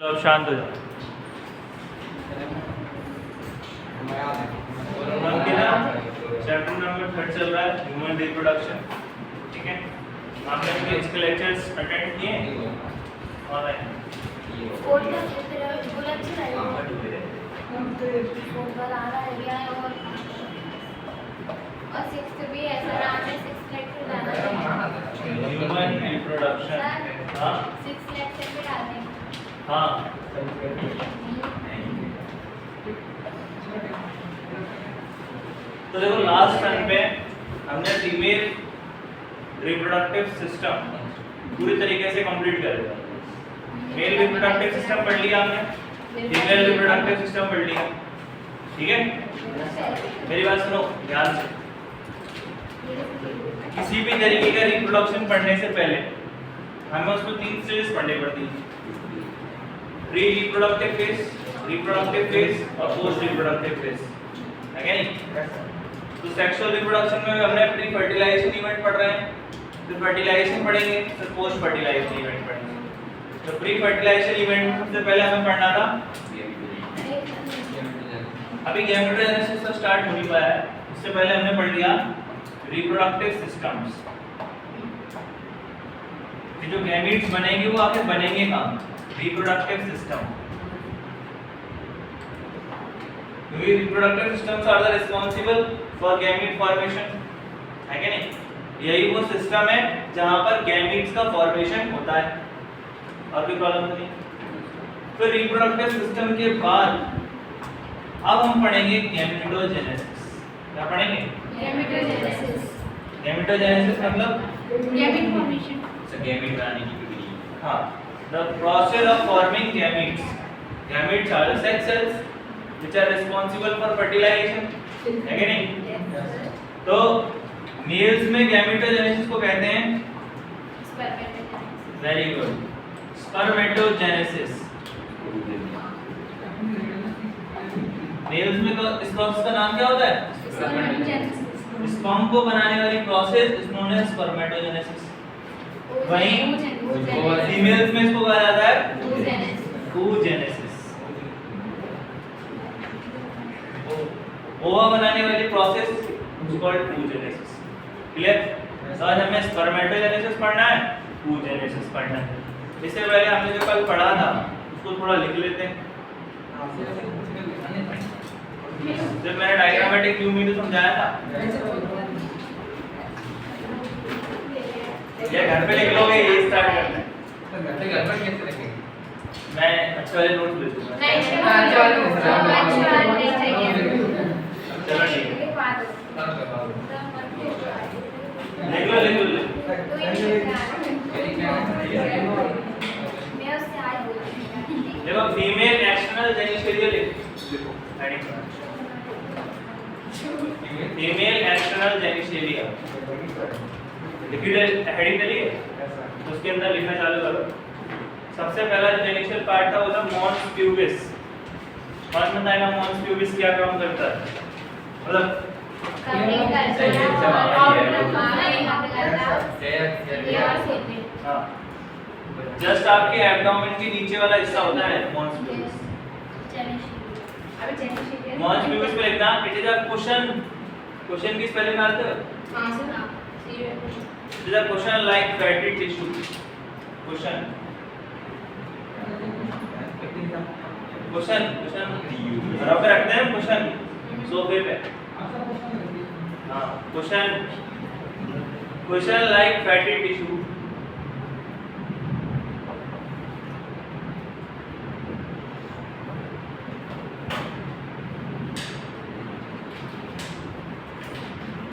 चलो अब शांत हो जाओ। चैप्टर नंबर 3 चल रहा है ह्यूमन रिप्रोडक्शन। ठीक है, आपने इसके लेक्चर्स अटेंड किए ऑनलाइन? Human reproduction. हाँ हाँ, तो देखो लास्ट टर्न पे हमने फीमेल रिप्रोडक्टिव सिस्टम पूरी तरीके से कंप्लीट कर दिया। मेल रिप्रोडक्टिव सिस्टम पढ़ लिया हमने, फीमेल रिप्रोडक्टिव सिस्टम पढ़ लिया। ठीक है, मेरी बात सुनो ध्यान से। किसी भी तरीके का रिप्रोडक्शन पढ़ने से पहले हमें उसको 3 स्टेजेस पढ़ने पड़ती हैं: pre reproductive phase, reproductive phase और पोस्ट रिप्रोडक्टिव फेज। है क्या नहीं? तो सेक्सुअल रिप्रोडक्शन में हमने प्री फर्टिलाइजेशन इवेंट पढ़ रहे हैं, फिर फर्टिलाइजेशन पढ़ेंगे, फिर पोस्ट फर्टिलाइजेशन इवेंट पढ़ेंगे। तो प्री फर्टिलाइजेशन इवेंट से पहले हमें पढ़ना था, अभी गैमेटोजेनेसिस तो स्टार्ट हो नहीं पाया है, इससे पहले हमने पढ़ लिया रिप्रोडक्टिव सिस्टम्स। जो गैमीट्स बनेंगे वो आखिर बनेंगे कहाँ? Reproductive system. क्योंकि reproductive systems are the responsible for gamete formation. है क्या नहीं? यही वो सिस्टम है जहां पर गैमीट्स का फॉर्मेशन होता है। और कोई प्रॉब्लम नहीं। फिर रिप्रोडक्टिव सिस्टम के बाद अब हम पढ़ेंगे गैमेटोजेनेसिस। क्या पढ़ेंगे? गैमेटोजेनेसिस। गैमेटोजेनेसिस मतलब गैमीट फॉर्मेशन। गैमीट बनाने की प्रक्रिया। हाँ, the process of forming gametes. Gametes are the sex cells which are responsible for fertilization. है कि नहीं? तो मेल्स में गैमेटोजेनेसिस को कहते हैं वेरी गुड स्पर्मेटोजेनेसिस। मेल्स में इस प्रोसेस का नाम क्या होता है? स्पर्मेटोजेनेसिस। स्पर्म को बनाने वाली process is known as spermatogenesis. वहीं फीमेल्स में इसको कहा जाता है oogenesis। ओवा बनाने वाली process is called oogenesis। Clear? आज हमें स्पर्मेटोजेनेसिस पढ़ना है, oogenesis पढ़ना है। इससे पहले हमने जो कल पढ़ा था उसको थोड़ा लिख लेते हैं। जब मैंने डायग्रामेटिक व्यू में तो समझाया था, ये घर पे लिख लोगे, ये स्टार्ट करना है। तो घर पर कैसे लिखेंगे? मैं अच्छे वाले नोट ले लूंगा। चलो ठीक है, लिख लो। देखो फीमेल एक्सटर्नल जेनिटलिया लिखो हेडिंग। फीमेल एक्सटर्नल जेनिटलिया लिखिए, हेडिंग डलिए, उसके अंदर लिखना चालू करो। सबसे पहला जो जेनिटल पार्ट था वो था मॉन्स प्यूबिस। कौन बताएगा मॉन्स प्यूबिस क्या काम करता है? मतलब जस्ट आपके एब्डोमेन के नीचे वाला हिस्सा होता है मॉन्स प्यूबिस। मॉन्स प्यूबिस पे लिखना it is a cushion. Cushion की स्पेलिंग आते हो? It is a cushion like fatty tissue. Cushion. बराबर रखते हैं cushion सोफे पे। हाँ, cushion like fatty tissue.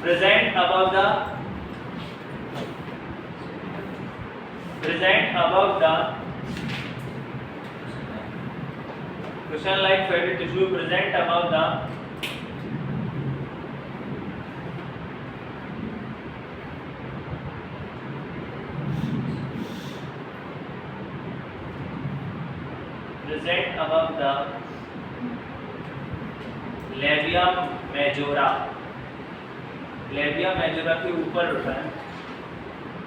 Present above the cushion like fatty tissue present above the labia majora। labia majora के ऊपर होता है।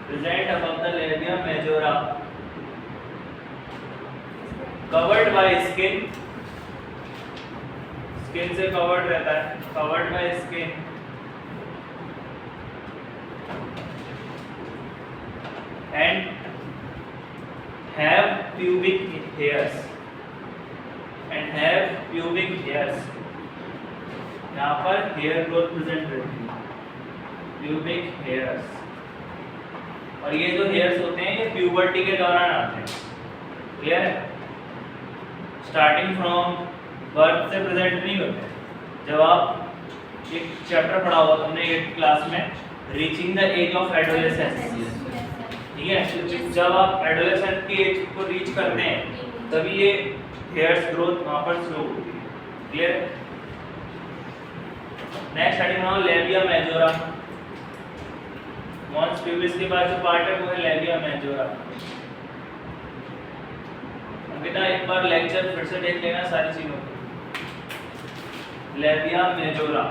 present above the labia majora covered by skin, skin से कवर्ड रहता है, covered by skin, and have pubic hairs, and have pubic hairs, यहाँ पर hair growth present रहती है, प्यूबिक हेयर्स। और ये जो हेयर्स होते हैं ये प्यूबर्टी के दौरान आते हैं, क्लियर है? स्टार्टिंग फ्रॉम बर्थ से प्रेजेंट नहीं होते। जब आप एक चैप्टर पढ़ा हुआ तुमने 8th क्लास में, reaching the age of adolescence, ठीक है? जब आप एडोलेसेंस की एज को रीच करते हैं तभी ये हेयर्स ग्रोथ वहाँ पर स्लो होती है, क्लियर है? नेक्स्ट हेडिंग बनाओ लेबिया मेजोरा। मॉन्स प्यूबिस के बाद जो पार्ट है वो है लेबिया मेजोरा। बेटा एक बार लेक्चर फिर से देख लेना सारी चीजों को। Labia majora,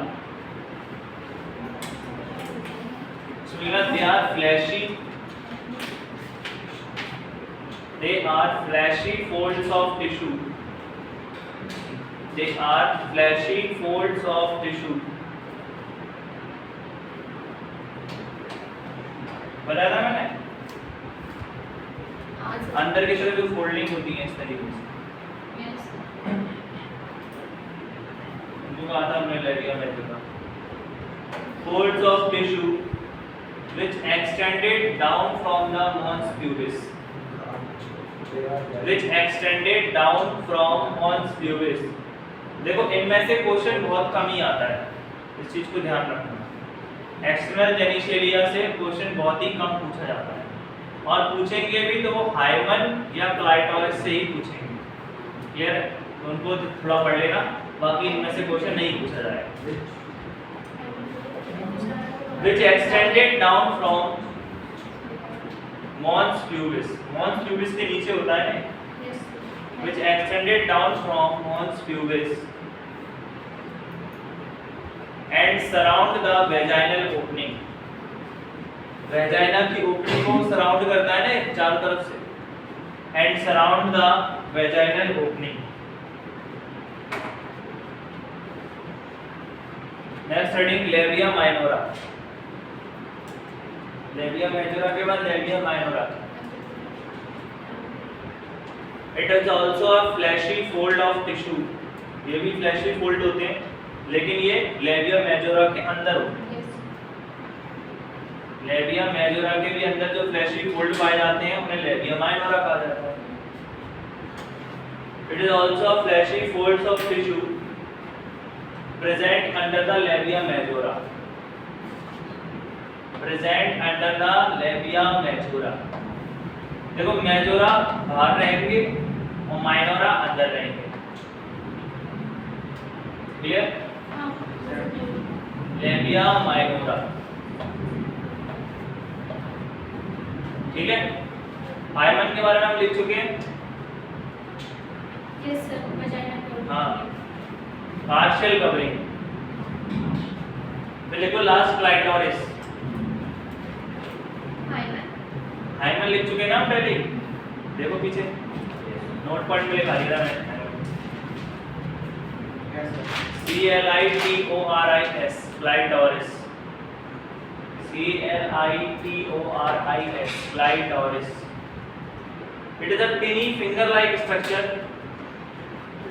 they are fleshy, they are fleshy folds of tissue, they are fleshy folds of tissue। बताया था मैंने, अंदर की तरफ जो फोल्डिंग होती है इस तरीके से, जो कहा था हमने labia majora. folds of tissue which extended down from the mons pubis, which extended down from mons pubis। देखो इनमें से क्वेश्चन बहुत कम ही आता है, इस चीज को ध्यान रखना। एक्सटर्नल जेनिशेलिया से क्वेश्चन बहुत ही कम पूछा जाता है, और पूछेंगे भी तो वो हाइमन या क्लाइटोरिस से ही पूछेंगे, क्लियर है? तो उनको थोड़ा पढ़ लेना, बाकी इनमें से क्वेश्चन नहीं पूछा जाएगा। which extended down from mons pubis, mons pubis के नीचे होता है ना, which extended down from mons pubis and surround the vaginal opening, vagina की ओपनिंग को सराउंड करता है ना चारों तरफ से, and surround the vaginal opening। Next heading labia minora. Labia majora के बाद labia minora. It is also a fleshy fold of tissue, ये भी फ्लैशी फोल्ड होते हैं, लेकिन ये लेबिया मेजोरा के अंदर होते हैं। लेबिया मेजोरा के भी अंदर जो फ्लैशी फोल्ड पाए जाते हैं उन्हें लेबिया माइनोरा कहा जाता है। It is also a fleshy folds of tissue present under the labia majora, present under the labia majora। देखो मेजोरा बाहर रहेंगे और माइनोरा अंदर रहेंगे, क्लियर? लेबिया माइनोरा, ठीक है? हाइमन के बारे में हम लिख चुके हैं। Yes sir, vagina. हाँ, पार्शियल कवरिंग। फिर लिखो लास्ट क्लाइटोरिस। हाइमन लिख चुके ना हम पहले, देखो पीछे नोट पॉइंट में लिखा दिया मैंने, CLITORIS, clitoris, CLITORIS, clitoris. It is a टिनी finger like structure,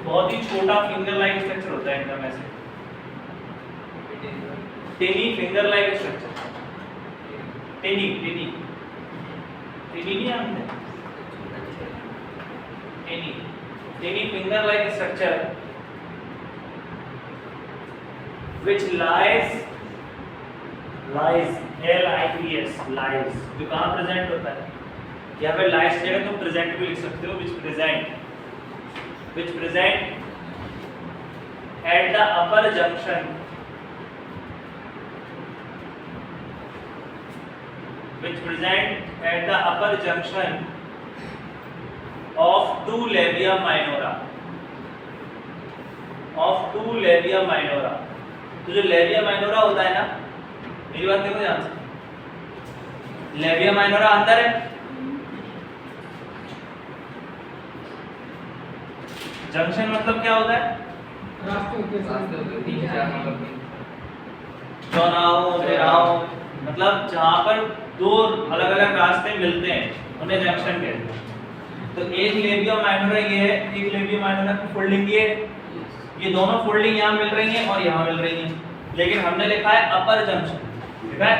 बहुत ही छोटा फिंगर लाइक स्ट्रक्चर होता है इनका में से, टिनी फिंगर लाइक स्ट्रक्चर। टिनी टिनी टिनी नहीं आते, टिनी टिनी finger like structure which lies LIES, lies, जो कहाँ प्रेजेंट होता है? यहाँ पे lies जगह तुम प्रेजेंट भी लिख सकते हो, which present at the upper junction, which present at the upper junction of two labia minora, of two labia minora। तो जो लेबिया माइनोरा होता है ना, मेरी बात देखो ध्यान से, लेबिया माइनोरा अंदर है, जंक्शन मतलब क्या होता है? रास्ते होते हैं 3-4 नंबर के। चौराहों, तिराहों, मतलब जहाँ पर दो अलग अलग रास्ते मिलते हैं उन्हें जंक्शन कहते हैं। तो एक लेबिया माइनोरा ये है, एक लेबिया माइनोरा की फोल्डिंग ये दोनों फोल्डिंग यहाँ मिल रही हैं और यहाँ मिल रही हैं, लेकिन हमने लिखा है अपर जंक्शन, ठीक है?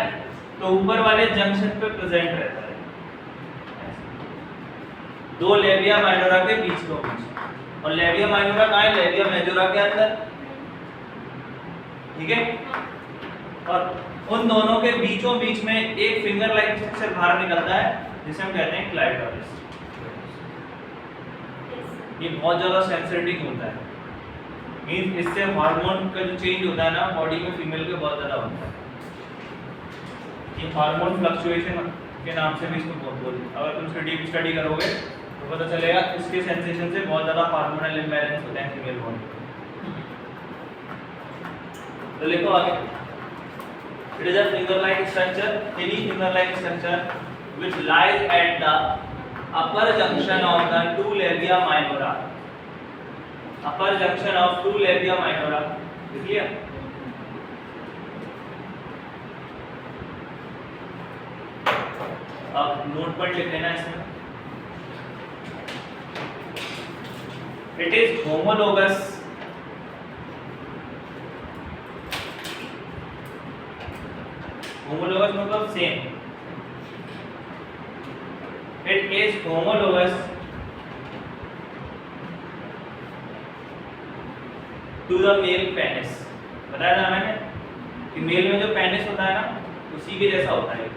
तो ऊपर वाले जंक्शन पे प्रेजेंट रहता है दो लेबिया माइनोरा के बीच को बीच, और लेबिया माइनोरा कहाँ है? लेबिया मेजोरा के अंदर, ठीक है? और उन दोनों के बीचों बीच में एक फिंगर लाइक स्ट्रक्चर बाहर निकलता है जिसे हम कहते हैं क्लाइटोरिस। ये बहुत ज्यादा सेंसिटिव होता है, मींस इससे हार्मोन का जो चेंज होता है ना बॉडी में फीमेल के बहुत ज्यादा होता है। ये हार्मोन फ्लक्चुएशन के नाम से भी इसको बोलते हैं। अगर तुम डीप स्टडी करोगे तो पता चलेगा इसके सेंसेशन से बहुत ज्यादा हार्मोनल इम्बैलेंस होता है फीमेल बॉडी। तो लिखो आगे, it is a finger-like structure, any finger-like structure which lies at the upper junction of the two labia minora. Upper junction of two labia minora. Clear? अब note point लिख लेना इसमें। It is homologous homologous मतलब same. It is homologous to the male penis। बताया था मैंने कि mail में जो पेनिस होता है ना उसी के जैसा होता है।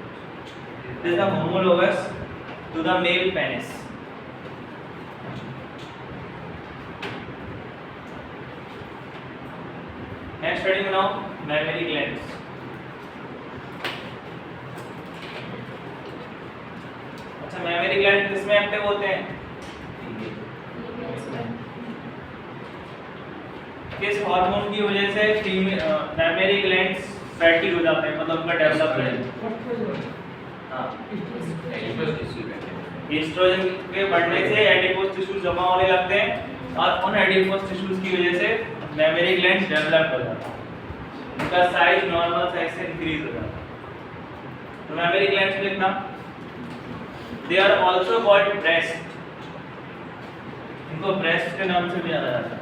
It is homologous to the male penis। Next heading बनाओ, mammary glands। अच्छा, mammary gland किसमें एक्टिव होते हैं? किस हार्मोन की वजह से mammary glands फैटी हो जाते हैं, मतलब उनका डेवलपमेंट? हाँ, एस्ट्रोजन के बढ़ने से एडिपोज टिश्यूज जमा होने लगते हैं और उन एडिपोज टिश्यूज की वजह से mammary glands डेवलप हो जाता है, उनका साइज नॉर्मल साइज से इंक्रीज हो जाता है। तो mammary glands लिखना। They are also called breast। इनको breast के नाम से भी जाना जाता है।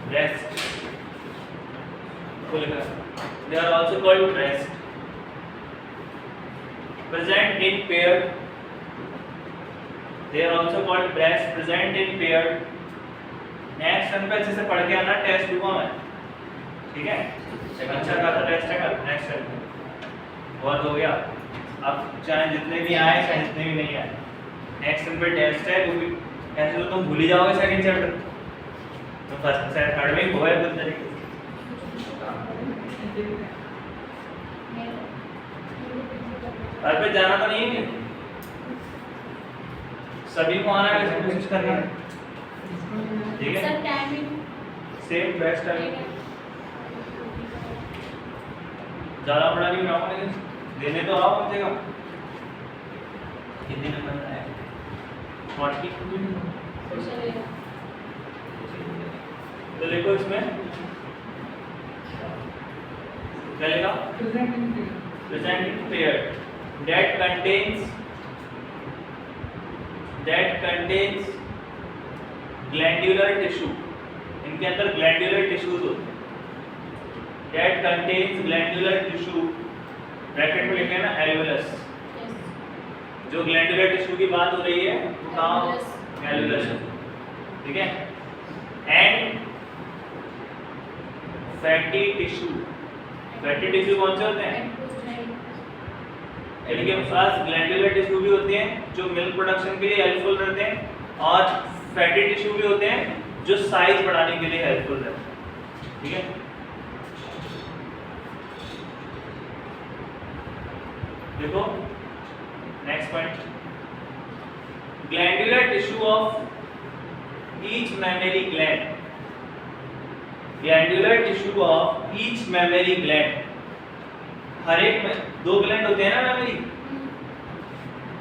breast को लिखना। They are also called breast। Present in pair। They are also called breast, present in pair। Next सन पे अच्छे से पढ़ के आना, टेस्ट दूंगा मैं, ठीक है? एक अच्छा खासा टेस्ट है कल नेक्स्ट सन पे। बहुत हो गया, अब चाहे जितने भी आए चाहे जितने भी नहीं आए, नेक्स्ट सन पे टेस्ट है, क्योंकि ऐसे तो तुम भूल ही जाओगे सेकंड चैप्टर, तो फर्स्ट से थर्ड में होए कुछ तरीके घर पे जाना तो नहीं है, सभी को आना है, कोशिश करना है, ठीक है? Sir timing same best time, ज़्यादा बड़ा नहीं बनाऊंगा, लेकिन देने तो आओ कम से कम। कितने नंबर आए? 40। तो लिखो इसमें क्या लिखा? Present in pair that contains glandular tissue। इनके अंदर glandular tissues होते हैं। That contains glandular tissue, bracket में लिखे ना alveolus। जो glandular tissue की बात हो रही है वो कहाँ? alveolus है, ठीक है? And fatty tissue। fatty tissue कौन से होते हैं? इनके पास ग्लैंडुलर टिश्यू भी होते हैं जो मिल्क प्रोडक्शन के लिए हेल्पफुल रहते हैं, और फैटी टिश्यू भी होते हैं जो साइज बढ़ाने के लिए हेल्पफुल रहते हैं, ठीक है? देखो next point, glandular tissue of each mammary gland. Glandular tissue of each mammary gland, हर एक में दो ग्लैंड होते हैं ना mammary.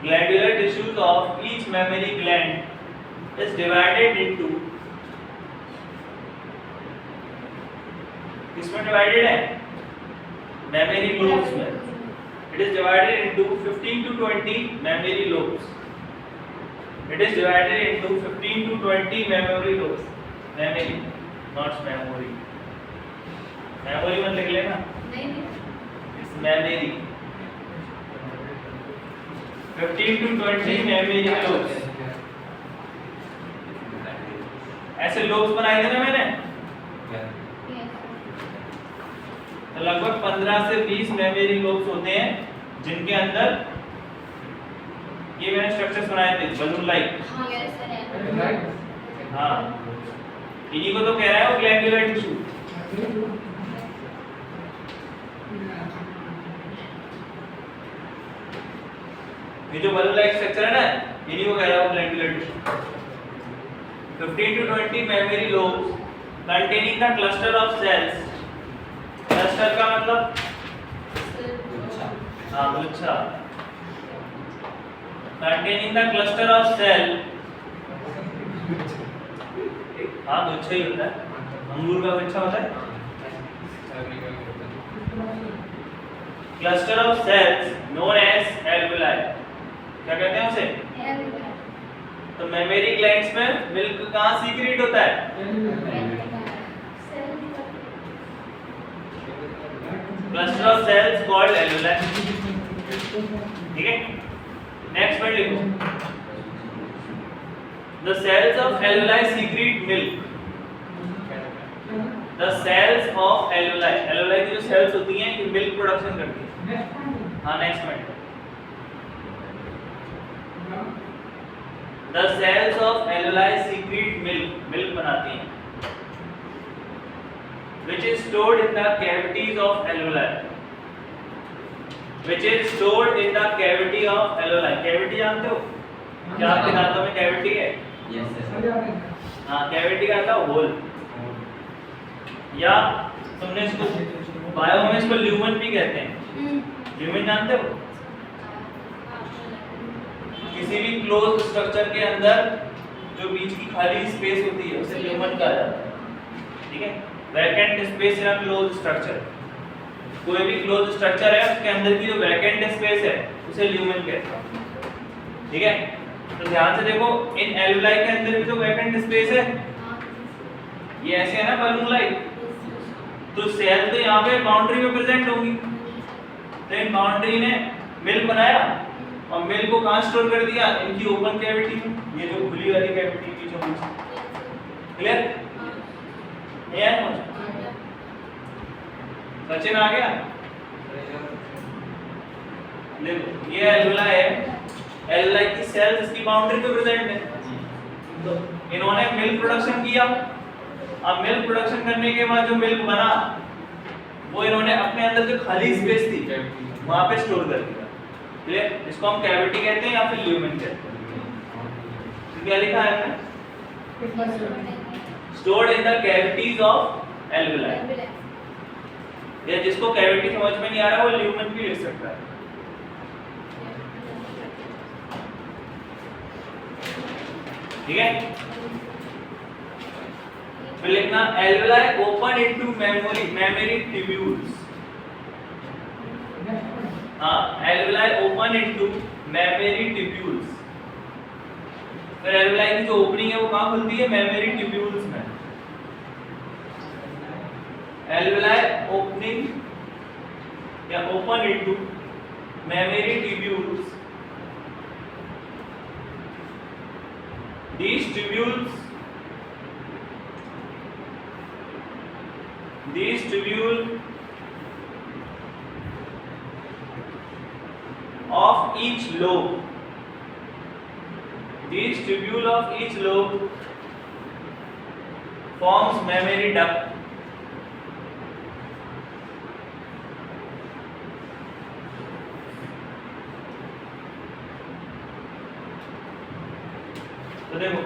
Glandular tissues of each mammary gland is divided into, किसमें डिवाइडेड है? मेमोरी लोब्स में. It is divided into 15 to 20 memory lobes. It is divided into 15 to 20 memory lobes. Memory, not memory. Memory मत लिख लेना. नहीं It's memory. 15 to 20 memory lobes. ऐसे lobes बनाए थे ना मैंने. तो लगभग 15 से 20 मेमोरी लोब्स होते हैं जिनके अंदर ये मैंने स्ट्रक्चर्स बनाए थे बलून लाइक. हाँ, इन्हीं को तो कह रहा है वो ग्लैंडुलर टिश्यू. ये जो बलून लाइक स्ट्रक्चर है ना, इन्हीं को कह रहा है वो glandular tissue. 15 to 20 memory lobes containing the cluster of cells. Cluster का मतलब गुच्छा. containing the cluster of cell. गुच्छा ही होता है. अंगूर का गुच्छा होता है. cluster of cells known as alveoli. क्या कहते हैं उसे? तो मेमोरी ग्लैंड्स में मिल्क कहाँ सीक्रेट होता है? cluster of cells called alveoli. ठीक है, नेक्स्ट पॉइंट लिखो. The cells of alveoli secrete milk. The cells of alveoli, alveoli की जो cells होती हैं ये मिल्क प्रोडक्शन करती हैं. हाँ, next point. The cells of alveoli secrete milk, milk बनाती हैं. Which is stored in the cavities of alveoli. Which is stored in the cavity of alveoli. Cavity जानते हो? क्या आपके दांतों में cavity है? Yes sir. हाँ, cavity का था होल. या तुमने इसको बायो में इसको ल्यूमन भी कहते हैं. ल्यूमन जानते हो? किसी भी क्लोज स्ट्रक्चर के अंदर जो बीच की खाली स्पेस होती है उसे ल्यूमन कहा जाता है. ठीक है, vacant space in a close structure. कोई भी क्लोज स्ट्रक्चर है उसके अंदर की जो वैकेंट स्पेस है उसे ल्यूमन कहते हैं. ठीक है, तो ध्यान से देखो, इन एल्वेलाई के अंदर भी जो वैकेंट स्पेस है ये ऐसे है ना बलून लाइक. तो सेल तो यहाँ पे बाउंड्री में प्रेजेंट होगी. तो इन बाउंड्री ने मिल्क बनाया और मिल्क को कहाँ स्टोर कर दिया? इनकी ओपन कैविटी में. ये जो खुली वाली कैविटी की जो क्लियर है? सचिन आ गया? देखो ये एल्वेला है. एल्वेलाई की सेल्स इसकी बाउंड्री पे प्रेजेंट है. तो इन्होंने मिल्क प्रोडक्शन किया. अब मिल्क प्रोडक्शन करने के बाद जो मिल्क बना वो इन्होंने अपने अंदर जो खाली स्पेस थी वहां पे स्टोर कर दिया. क्लियर? इसको हम कैविटी कहते हैं या फिर ल्यूमेन कहते हैं. तो क्या लिखा है हमने? stored in the cavities of alveoli. या जिसको कैविटी समझ में नहीं आ रहा वो ल्यूमन भी लिख सकता है. ठीक है, फिर लिखना alveoli open into mammary tubules. हाँ, alveoli open into mammary tubules. फिर alveoli की जो ओपनिंग है वो कहाँ खुलती है? mammary tubules में. alveoli opening या open into mammary tubules. These tubules of each lobe. These tubule of each lobe forms mammary duct. तो देखो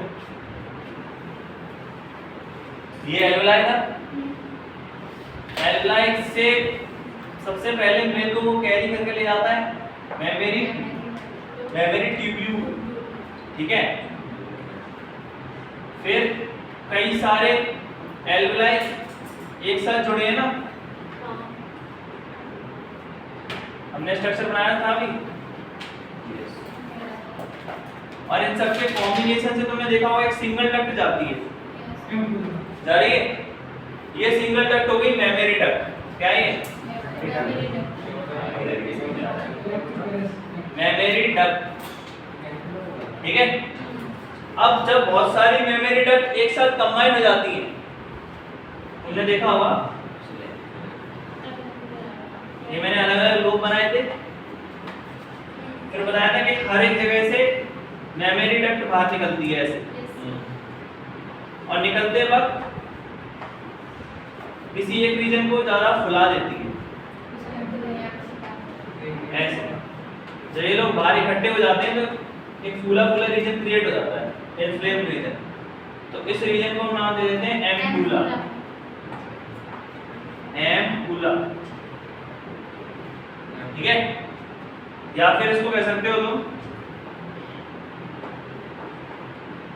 ये एल्वेलाई था. एल्वेलाई से सबसे पहले मिल्क को कैरी करके ले जाता है मेमोरी ट्यूब्यूल. ठीक है। फिर कई सारे एल्वेलाई एक साथ जुड़े हैं ना, हमने स्ट्रक्चर बनाया था अभी, और इन सबके कॉम्बिनेशन से तुमने देखा होगा एक सिंगल डक्ट जाती है, जा रही है। ये सिंगल डक्ट हो गई मेमोरी डक्ट। क्या है? Memory duct. ठीक है। अब जब बहुत सारी मेमोरी डक्ट एक साथ कंबाइन हो जाती हैं, तुमने देखा होगा ये मैंने अलग अलग लूप बनाए थे, फिर बताया था कि हर एक जगह से मेमोरी डक्ट बाहर निकलती है ऐसे, और निकलते वक्त किसी एक रीजन को ज्यादा फुला देती है ऐसे। जब ये लोग बाहर इकट्ठे हो जाते हैं तो एक फूला फूला रीजन क्रिएट हो जाता है, इन्फ्लेम रीजन। तो इस रीजन को हम नाम दे देते हैं एम्पुला। एम्पुला, ठीक है। या फिर इसको कह सकते हो तुम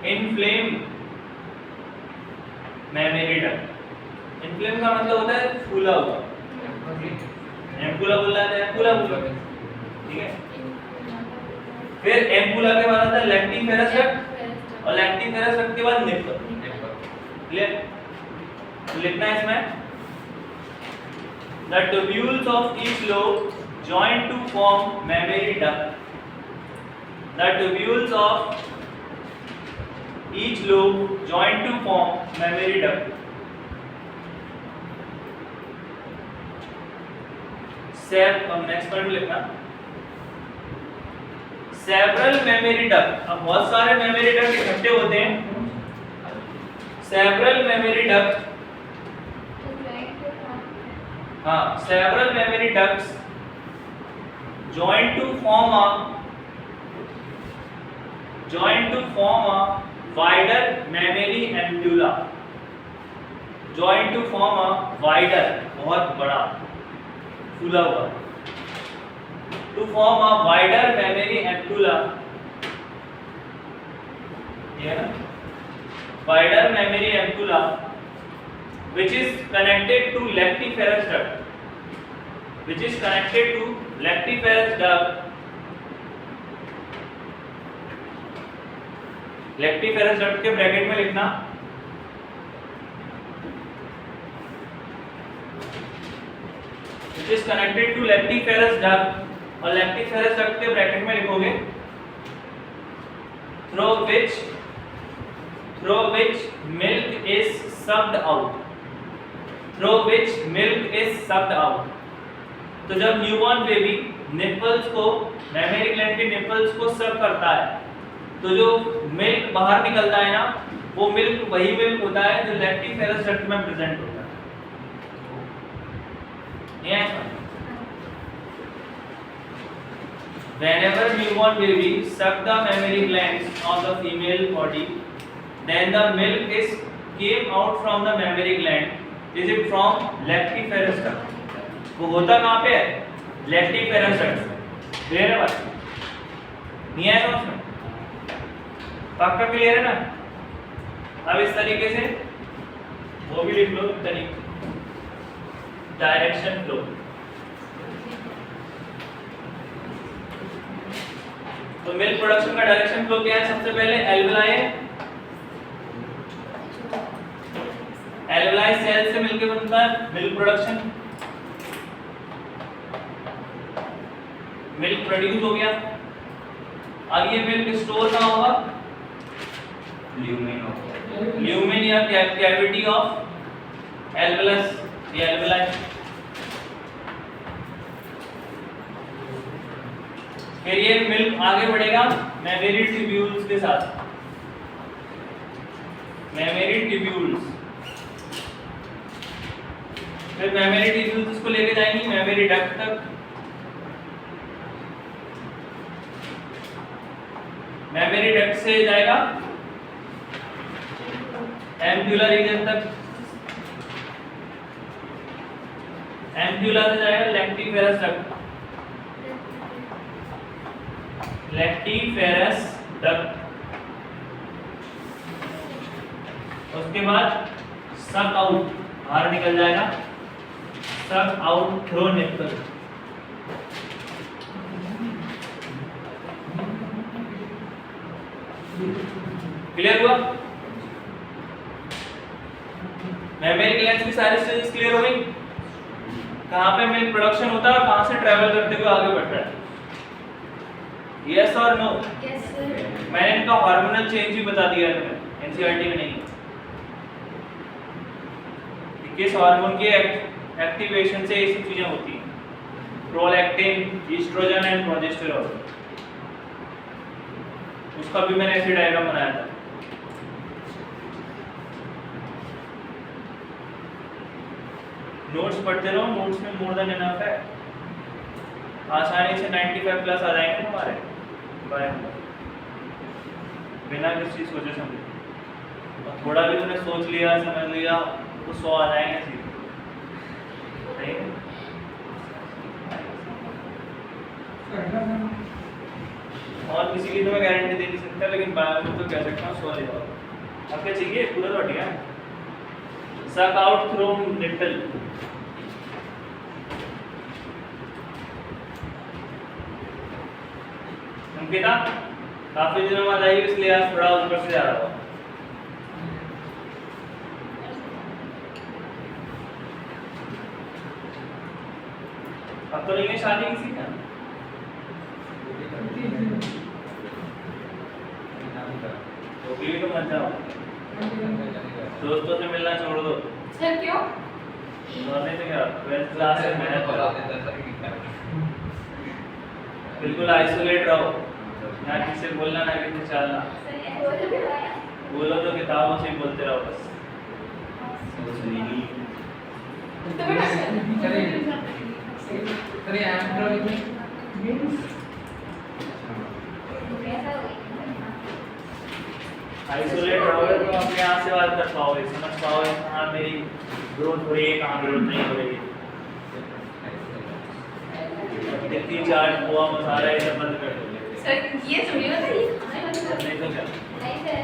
इन्फ्लेम मेमोरी डक्ट। इन्फ्लेम का मतलब होता है फूला हुआ, एम्पुला बोला है, एम्पुला बोला, ठीक है। फिर एम्पुला के बाद आता है लैक्टिफेरस डक्ट, और लैक्टिफेरस डक्ट के बाद निपल। क्लियर? लिखना है इसमें the tubules of each lobe join to form mammary duct. The tubules of each lobe join to form mammary duct. Next point लिखना सेवरल मेमोरी डक्ट। अब बहुत सारे मेमोरी डक्ट इकट्ठे होते हैं, सेवरल मेमोरी डक्ट, हाँ, several memory ducts join to form a wider memory ampulla. Join to form a wider, बहुत बड़ा फूला हुआ, to form a wider memory ampulla, ये है ना, wider memory ampulla which is connected to lactiferous duct, which is connected to lactiferous duct. lactiferous duct के bracket में लिखना which is connected to lactiferous duct, और lactiferous duct के bracket में लिखोगे through which milk is sucked out. Through which milk is sucked out. तो जब newborn baby nipples को, मेमोरी ग्लैंड के निपल्स को सक करता है, तो जो मिल्क बाहर निकलता है ना, वो मिल्क वही मिल्क होता है जो लैक्टिफेरस डक्ट में प्रेजेंट होता है। ये whenever newborn baby suck the mammary glands on the female body, then the milk is came out from the mammary gland. Is it from lactiferous duct? वो होता कहाँ पे है? lactiferous duct। क्लियर है बात? नहीं आया समझ में? पक्का क्लियर है ना? अब इस तरीके से वो भी लिख लो, तरीके डायरेक्शन फ्लो। तो मिल्क प्रोडक्शन का डायरेक्शन फ्लो क्या है? सबसे पहले एल्वेलाई, एल्वेलाई सेल से मिलकर बनता है मिल्क प्रोडक्शन, मिल्क प्रोड्यूस हो गया। अब ये मिल्क स्टोर कहाँ होगा? ल्यूमेन या कैविटी ऑफ एल्वेलस, ये एल्वेलाई। फिर ये मिल्क आगे बढ़ेगा मेमोरी ट्यूब्यूल्स के साथ, मेमोरी ट्यूब्यूल्स। फिर मेमोरी ट्यूब्यूल्स इसको लेके जाएंगी मेमोरी डक्ट तक, मेमोरी डक्ट से जाएगा एम्प्यूला रीजन तक, एम्प्यूला से जाएगा लैक्टिफेरस डक्ट, लैक्टिफेरस डक्ट। उसके बाद सक आउट, बाहर निकल जाएगा, suck out through nipple. Clear हुआ? मेमरी ग्लैंड्स की सारी स्टेजेस क्लियर हो गई? कहाँ पे मिल्क प्रोडक्शन होता है और कहाँ से ट्रैवल करते हुए आगे बढ़ता है? यस और नो? Yes, sir. मैंने इनका हार्मोनल चेंज भी बता दिया है तुम्हें, एनसीईआरटी में नहीं। कि किस हार्मोन के एक्टिवेशन से ये सब चीजें होती हैं, प्रोलैक्टिन, ईस्ट्रोजन एंड प्रोजेस्टेरोन। उसका भी मैंने ऐसे डायग्राम बनाया था। नोट्स पढ़ते रहो, नोट्स में मोर देन इनफ है, आसानी से 95 प्लस आ जाएंगे तुम्हारे बारे में, बिना किसी चीज सोचे समझे। और थोड़ा भी तुमने सोच लिया, समझ लिया, तो 100 आ जाएंगे सीधे, सही है? और किसी की तो मैं गारंटी दे नहीं सकता, लेकिन बायो में तो कह सकता हूँ 100 ले जाओ। अब क्या चाहिए? पूरा तो हट गया। Suck out through nipple. Ankita काफी दिनों बाद आई, इसलिए आज थोड़ा ऊपर से जा रहा हूँ। अब तो नहीं है शादी किसी का? तो भी तो मत जाओ, दोस्तों से मिलना छोड़ दो। Sir, क्यों? और नहीं तो क्या, 12th क्लास से मेहनत करो, बिल्कुल आइसोलेट रहो, ना किसी से बोलना, ना किसी से चलना। बोलो तो किताबों से ही बोलते रहो बस। आइसोलेट रहोगे तो अपने आप से बात कर पाओगे, समझ पाओगे कहाँ मेरी ग्रोथ हो रही है, कहाँ ग्रोथ नहीं हो रही है। कितनी चाट हुआ मसाला ये सब बंद कर दोगे। सर, ये थोड़ी ना था, ये खाने वाली बात नहीं तो क्या, नहीं सर।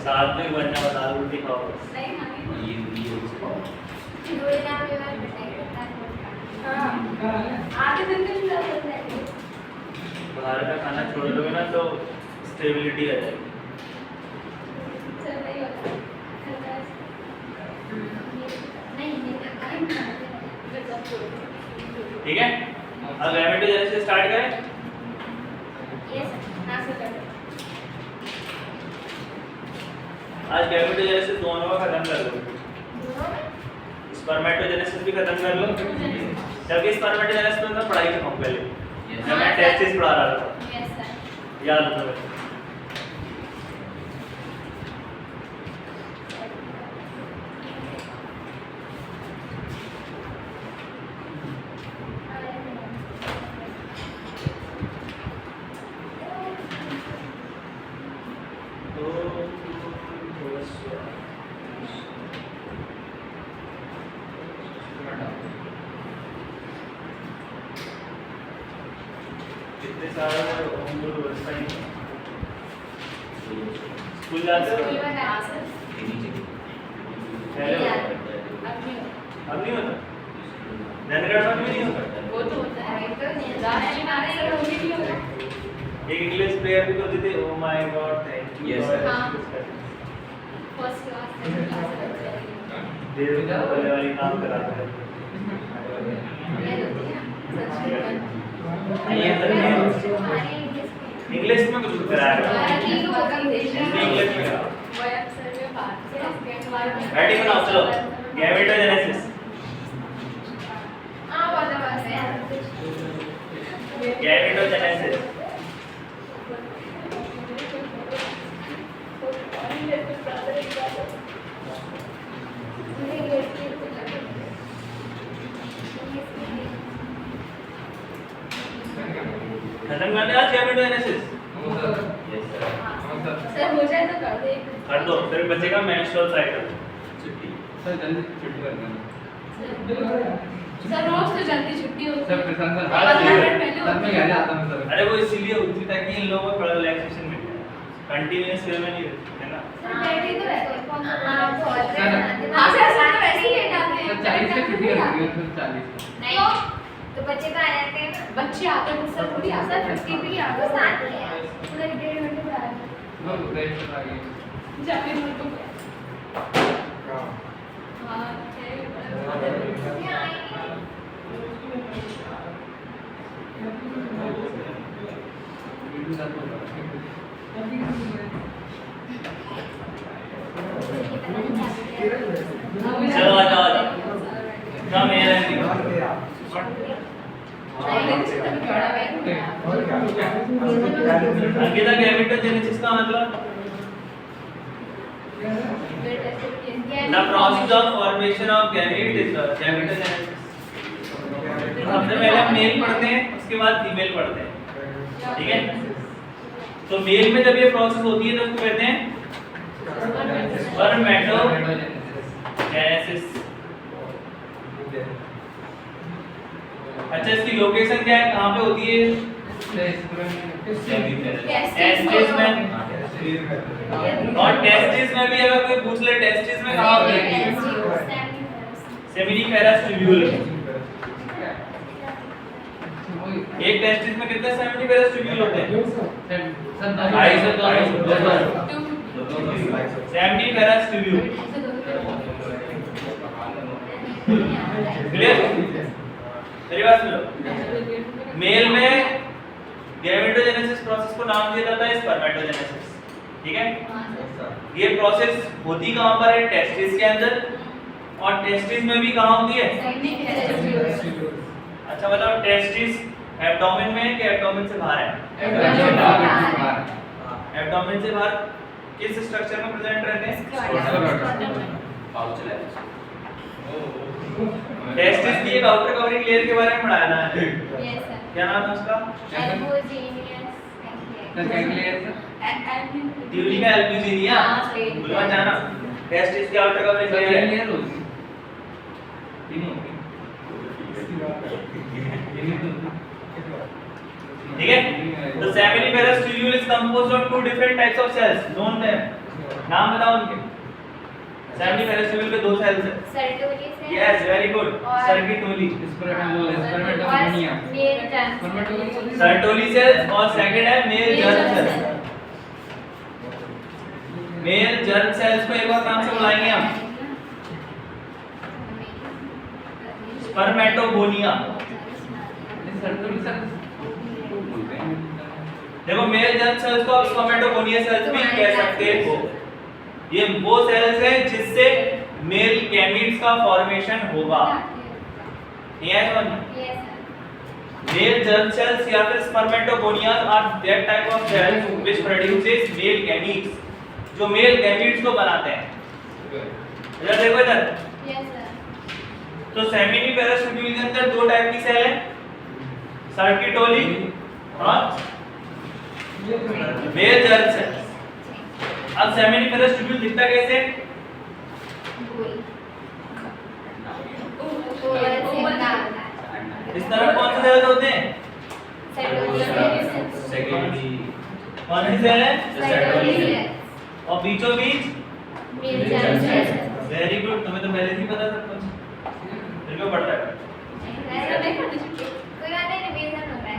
साथ में बनना, बता रोटी खाओ बस। नहीं खानी। ये उसको दो दिन आप ये बात बताइए। हाँ, आधे दिन में पूरा हो जाएगा। बाहर का खाना छोड़ दोगे ना तो स्टेबिलिटी आ जाएगी। सर, नहीं होता। नहीं ठीक है, अब गैमेटोजेनेसिस स्टार्ट करें। यस, ना सर। आज गैमेटोजेनेसिस दोनों का खत्म कर लो, स्पर्मेटोजेनेसिस भी खत्म कर लो। जबकि स्पर्मेटोजेनेसिस में मैं पढ़ाई कर रहा हूँ पहले, जब मैं टेस्टिस पढ़ा रहा था, यस सर। याद रखो। कितने साल होम गुरु व्यवस्था ही स्कूल जाते हो? स्कूल में ना सर। पहले होता था। अब नहीं होता, जनगणना में भी नहीं होता। वो तो होता है, तो नहीं जाने सर, वो भी नहीं होता। एक इंग्लिश प्लेयर भी करते थे, oh my God thank you. Yes, sir. हाँ। फर्स्ट क्लास सेकंड क्लास देव का भले वाली काम कराता है। ये होती है सच ये तो नहीं में इंग्लिश में कुछ कराया है। इंग्लिश में कराओ। राइटिंग बनाओ, चलो। Gametogenesis, gametogenesis. खत्म करने आज गैमेटोजेनेसिस सर हो जाए तो कर दे। कर दो, फिर बचेगा मेंस्ट्रुअल साइकिल। सर जल्दी छुट्टी कर देना। सर रोज तो जल्दी छुट्टी होती सर है। प्रशांत हाँ, सर पंद्रह मिनट पहले सर मैं होती घर है। जाता हूँ सर। अरे वो इसीलिए होती ताकि इन लोगों को थोड़ा रिलैक्सेशन मिल जाए, कंटीन्यूअस वे में नहीं है ना। बैठे तो रहते हैं कौन सा आप तो सर, ऑलरेडी हां सर सर तो वैसे ही लेटाते हैं 40 से छुट्टी करती है फिर 40 नहीं तो बच्चे तो आ जाते हैं ना बच्चे आते हैं सर थोड़ी आता है 50 भी आता है साथ में यार पूरा 1.5 घंटे में आ जाते हैं वो रेस्ट आ गई जाके मुझे तो हां ये आएंगे चलो आ जाओ कम है अंकिता गैमेटोजेनेसिस का मतलब the process of formation of gamete is gametogenesis। सबसे पहले हम मेल पढ़ते हैं उसके बाद फीमेल पढ़ते हैं ठीक है। तो मेल में जब ये प्रोसेस होती है तो उसको कहते हैं स्पर्मेटोजेनेसिस। अच्छा इसकी लोकेशन क्या है कहाँ पे होती है? टेस्टिस में। और टेस्टिस में भी अगर कोई पूछ ले टेस्टिस में कहाँ होती है? Seminiferous tubule. एक टेस्टिस में कितने सेमिनिफेरस ट्यूब्यूल होते हैं? 250 सेमिनिफेरस ट्यूब्यूल। क्लियर? मेरी बात सुनो। मेल में गैमेटोजेनेसिस प्रोसेस को नाम दिया जाता है स्पर्मेटोजेनेसिस ठीक है। ये प्रोसेस होती कहाँ पर है? टेस्टिस के अंदर। और टेस्टिस में भी कहाँ होती है? अच्छा मतलब टेस्टिस एब्डोमेन में है कि एब्डोमेन से बाहर है? एब्डोमेन से बाहर किस स्ट्रक्चर में प्रेजेंट रहते हैं? टेस्टिस की एक आउटर कवरिंग लेयर के बारे में पढ़ाया था। यस सर क्या नाम है उसका? ट्यूबली का एल्ब्यूजिनिया भूलवा जाना। टेस्टिस की आउटर कवरिंग लेयर ठीक है। तो seminiferous tubule is composed of two different types of cells known them. नाम बताओ उनके। सेमिनिफेरस ट्यूब्यूल में दो सेल्स हैं। सर्टोली से yes very good Sertoli. Sertoli cells और सेकंड है male germ cells. Male germ cells को एक और नाम से बुलाएंगे हम स्पर्मेटोगोनिया। देखो मेल जर्म सेल्स को आप स्पर्मेटोगोनिया सेल्स भी कह सकते हो। ये वो सेल्स हैं जिससे मेल गैमीट्स का फॉर्मेशन होगा। ये है समझ? मेल जर्म सेल्स या फिर spermatogonia are that type of cells which produces male gametes जो मेल गैमीट्स को बनाते हैं। इधर देखो इधर। यस सर तो सेमिनिफेरस ट्यूब्यूल के अंदर दो टाइप की सेल है सर्किटोली और मेल जर्म सेल्स। अब सेमिनिफेरस ट्यूब्यूल दिखता कैसे? इस तरफ कौन से सेल्स होते हैं? कौन सी सेल है? और बीचों बीच वेरी गुड। तुम्हें तो पहले ही पता था कुछ फिर क्यों पढ़ता है? कोई बात नहीं रिवीजन हो रहा है।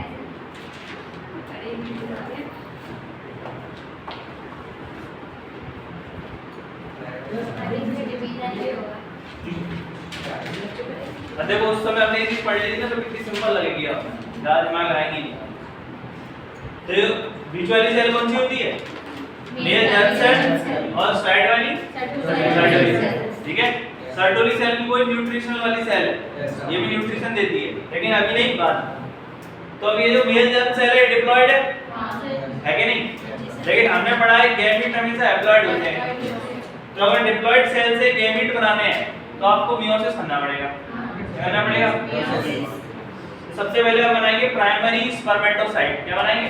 देखो उस समय आपने ये चीज पढ़ ली थी ना तो कितनी सिंपल लगेगी आपको ज्यादा दिमाग लगाएंगे नहीं। तो बीच वाली सेल कौन सी होती है? मेल जर्म सेल और साइड वाली सर्टोली सेल ठीक है। सर्टोली सेल भी कोई न्यूट्रिशनल वाली सेल है ये भी न्यूट्रिशन देती है लेकिन अभी नहीं बात। तो अब ये जो मेल जर्म सेल है डिप्लॉयड है कि नहीं? लेकिन हमने पढ़ा है गैमीट हमेशा हैप्लॉयड होते हैं। तो अगर डिप्लॉयड सेल से गैमीट बनाने हैं तो आपको मियोसिस करना पड़ेगा। करना पड़ेगा। सबसे पहले हम बनाएंगे प्राइमरी स्पर्मेटोसाइट। क्या बनाएंगे?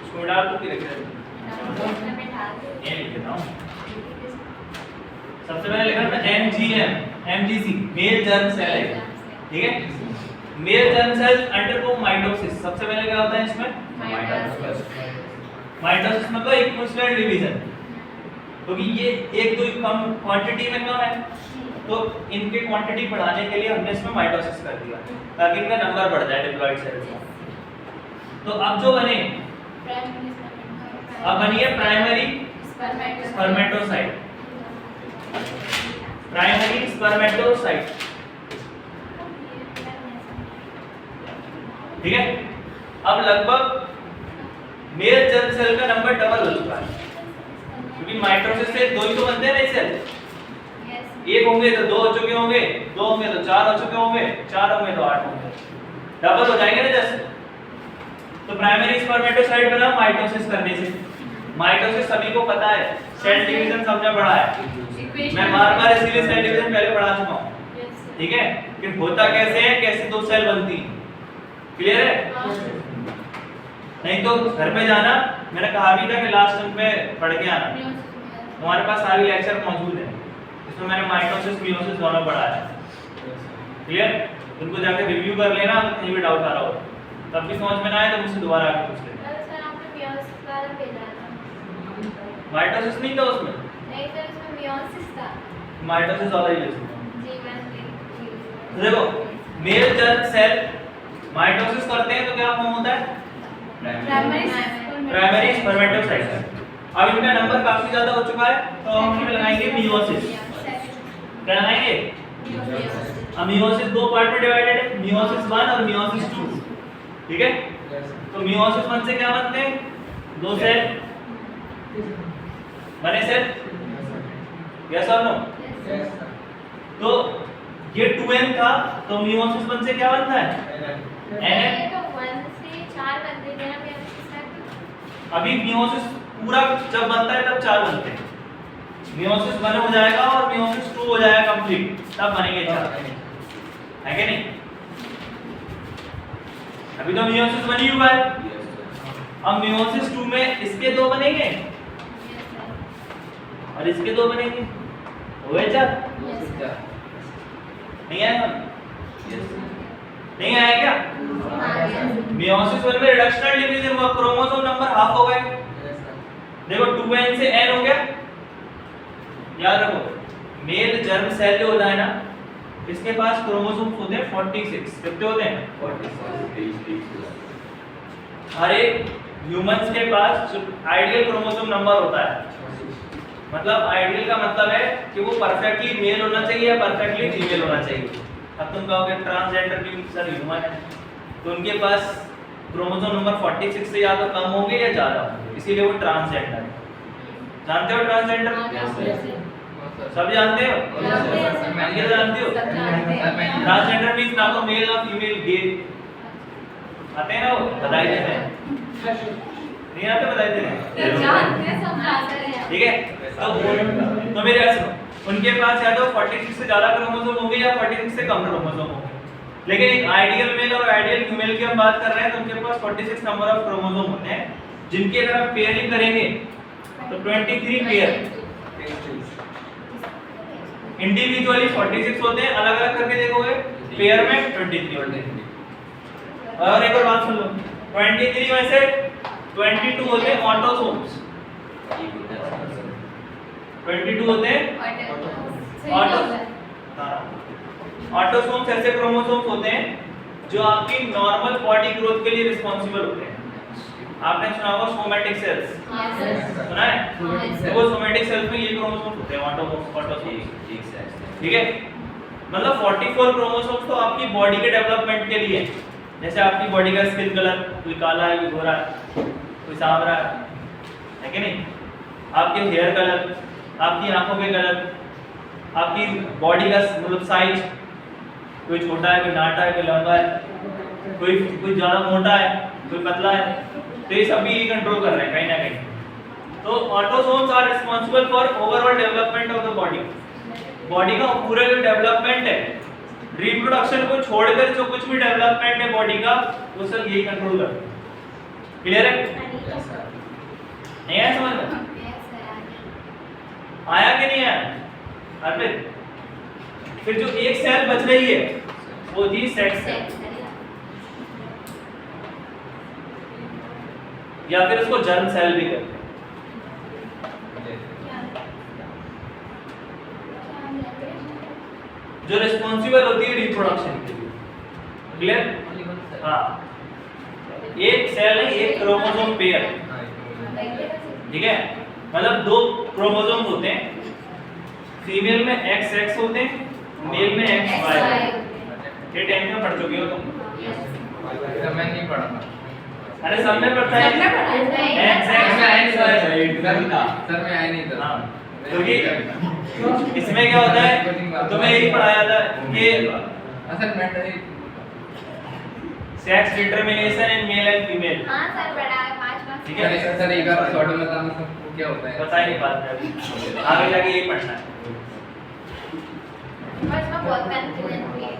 इसको डाल दो कि लिख ये लिख देता हूं। सबसे पहले लिखना है MGM MGC male germ cell है ठीक है। Male germ cell undergo mitosis. सबसे पहले क्या होता है इसमें? माइटोसिस मतलब इक्विवेलेंट डिवीजन, क्योंकि ये एक दो कम क्वांटिटी में कम है, तो इनके क्वांटिटी बढ़ाने के लिए हमने इसमें माइटोसिस कर दिया ताकि इनका नंबर बढ़ जाए डिप्लॉयड सेल्स का। तो अब जो बने, अब बनी है प्राइमरी स्पर्मेटोसाइट, प्राइमरी स्पर्मेटोसाइट, ठीक है। अब लगभग मेल जर्म सेल का नंबर डबल हो चुका है, क्योंकि माइटोसिस से दो ही तो बनते हैं ना सेल, एक होंगे तो दो हो चुके होंगे, दो होंगे तो चार हो चुके होंगे, चार होंगे तो आठ होंगे, डबल हो जाएंगे ना जैसे। तो प्राइमरी स्पर्मेटोसाइट बना माइटोसिस करने से। माइटोसिस सभी को पता है, सेल डिवीजन सबने पढ़ा है, मैं बार-बार इसीलिए सेल डिवीजन पहले पढ़ा चुका हूं, ठीक है। कि होता कैसे है, कैसे दो सेल बनती हैं, क्लियर है। नहीं तो घर पे जाना, मैंने कहा भी था कि लास्ट टर्म में पढ़ के आना, तुम्हारे पास सारे लेक्चर मौजूद हैं, इसमें मैंने माइटोसिस मियोसिस दोनों पढ़ा है, क्लियर। उनको जाकर रिव्यू कर लेना, अगर कहीं भी डाउट आ रहा हो तब भी समझ में ना आए तो मुझसे दोबारा आके पूछ लेना। सर आपने मियोसिस वाला भेजा था, माइटोसिस नहीं था उसमें, नहीं सर इसमें मियोसिस था। माइटोसिस वाला ही है। जी मैंने देखो मेल जर्म सेल माइटोसिस करते हैं तो क्या फॉर्म होता है, प्राइमरी स्पर्मेटोसाइट। अब इनका नंबर काफी ज्यादा हो चुका है, तो हम इसमें लगाएंगे मियोसिस। क्या लगाएंगे, अब मियोसिस दो पार्ट में डिवाइडेड है, मियोसिस 1 और मियोसिस 2, ठीक है। तो मियोसिस 1 से क्या बनते हैं, दो सेल बने सेल, यस और नो। तो ये 2n था, तो मियोसिस 1 से क्या बनता है, ये तो 1 से 4 बनते थे ना मियोसिस में। अभी मियोसिस पूरा जब बनता है तब 4 बनते हैं, मियोसिस 1 हो जाएगा और मियोसिस 2 हो जाएगा कंप्लीट, तब बनेंगे 4, है कि नहीं। अभी तो मियोसिस 1 ही हुआ है, अब मियोसिस 2 में इसके दो बनेंगे और इसके दो बनेंगे, हुए 4, नहीं आया, नहीं आया क्या। मियोसिस 1 में रिडक्शनल डिवीजन हुआ, क्रोमोसोम नंबर हाफ हो गए, देखो 2n से n हो गया। याद रखो मेल जर्म सेल जो होता है ना, इसके पास क्रोमोसोम्स होते हैं 46, कितने होते हैं 46। हर एक ह्यूमंस के पास आइडियल क्रोमोसोम नंबर होता है, मतलब आइडियल का मतलब है कि वो परफेक्टली मेल होना चाहिए या परफेक्टली फीमेल होना चाहिए। अब तुम कहोगे ट्रांसजेंडर भी सर ह्यूमन है, तो उनके पास क्रोमोसोम नंबर 46 से या तो कम होंगे या ज्यादा होंगे, इसीलिए वो ट्रांसजेंडर है। जानते हो ट्रांसजेंडर, सब जानते हो, क्या जानते हो। ट्रांसजेंडर मींस ना तो मेल ना फीमेल, गे आते हैं ना, वो बधाई देते हैं, नहीं आते बधाई देते हैं, जानते हैं सब जानते हैं, ठीक है। तो मेरे बात सुनो, उनके पास या तो 46 से ज्यादा क्रोमोसोम होंगे या 46 से कम क्रोमोसोम होंगे, लेकिन एक आइडियल मेल और आइडियल फीमेल की हम बात कर रहे हैं, तो उनके पास 46 नंबर ऑफ क्रोमोसोम होते हैं, जिनकी अगर आप पेयरिंग करेंगे तो 23 पेयर, इंडिविजुअली 46 होते हैं, अलग अलग करके देखोगे पेयर में 23 होते हैं। और एक और बात सुन लो, 23 में से 22 होते हैं ऑटोसोम्स, 22 होते हैं ऑटोसोम्स, ऐसे क्रोमोसोम्स होते हैं जो आपकी नॉर्मल बॉडी ग्रोथ के लिए रिस्पांसिबल होते हैं। आपने सुना होगा सोमैटिक सेल्स, सुना है, तो वो सोमैटिक सेल्स में ये क्रोमोसोम्स होते हैं ऑटोसोम्स, ठीक है। मतलब 44 क्रोमोसोम्स तो आपकी बॉडी के डेवलपमेंट के लिए, जैसे आपकी बॉडी का स्किन कलर, कोई काला है, कोई गोरा है, कोई सांवला है कि नहीं, आपके हेयर कलर, आपकी आंखों के कलर, आपकी बॉडी का मतलब साइज, कोई छोटा है, कोई नाटा है, कोई लंबा है, कोई ज्यादा मोटा है, कोई पतला है, तो ये सभी कंट्रोल कर रहे हैं कहीं ना कहीं। तो autosomes are responsible for overall development of the body, body का पूरा जो डेवलपमेंट है, रिप्रोडक्शन को छोड़कर जो कुछ भी डेवलपमेंट है बॉडी का, वो सब यही कंट्रोल करते हैं। क्लियर है, नहीं आया समझ में, आया कि नहीं आया अर्पित। फिर जो एक सेल बच रही है वो थी सेक्स सेल, या फिर उसको जर्म सेल भी कहते हैं। जो रिस्पॉन्सिबल होती है रिप्रोडक्शन के लिए। क्लियर? हाँ, एक सेल नहीं, एक क्रोमोसोम पेयर, ठीक है? मतलब दो क्रोमोसोम होते हैं, फीमेल में XX होते हैं, मेल में XY। ये 10th में पढ़ चुके हो तुम? मैं नहीं पढ़ा था। अरे सब में पढ़ता है। सर मैं आया नहीं था। हाँ, क्योंकि इसमें क्या होता है, तुम्हें यही पढ़ाया था कि असल में sex determination in male and female. हाँ सर पढ़ा है 5 मार्क्स। ठीक है? सर एक बार शॉर्ट में बताना सबको क्या होता है। पता ही नहीं बात है अभी, आगे जाके यही पढ़ना है। बस मैं बहुत कंफ्यूजन हुई है।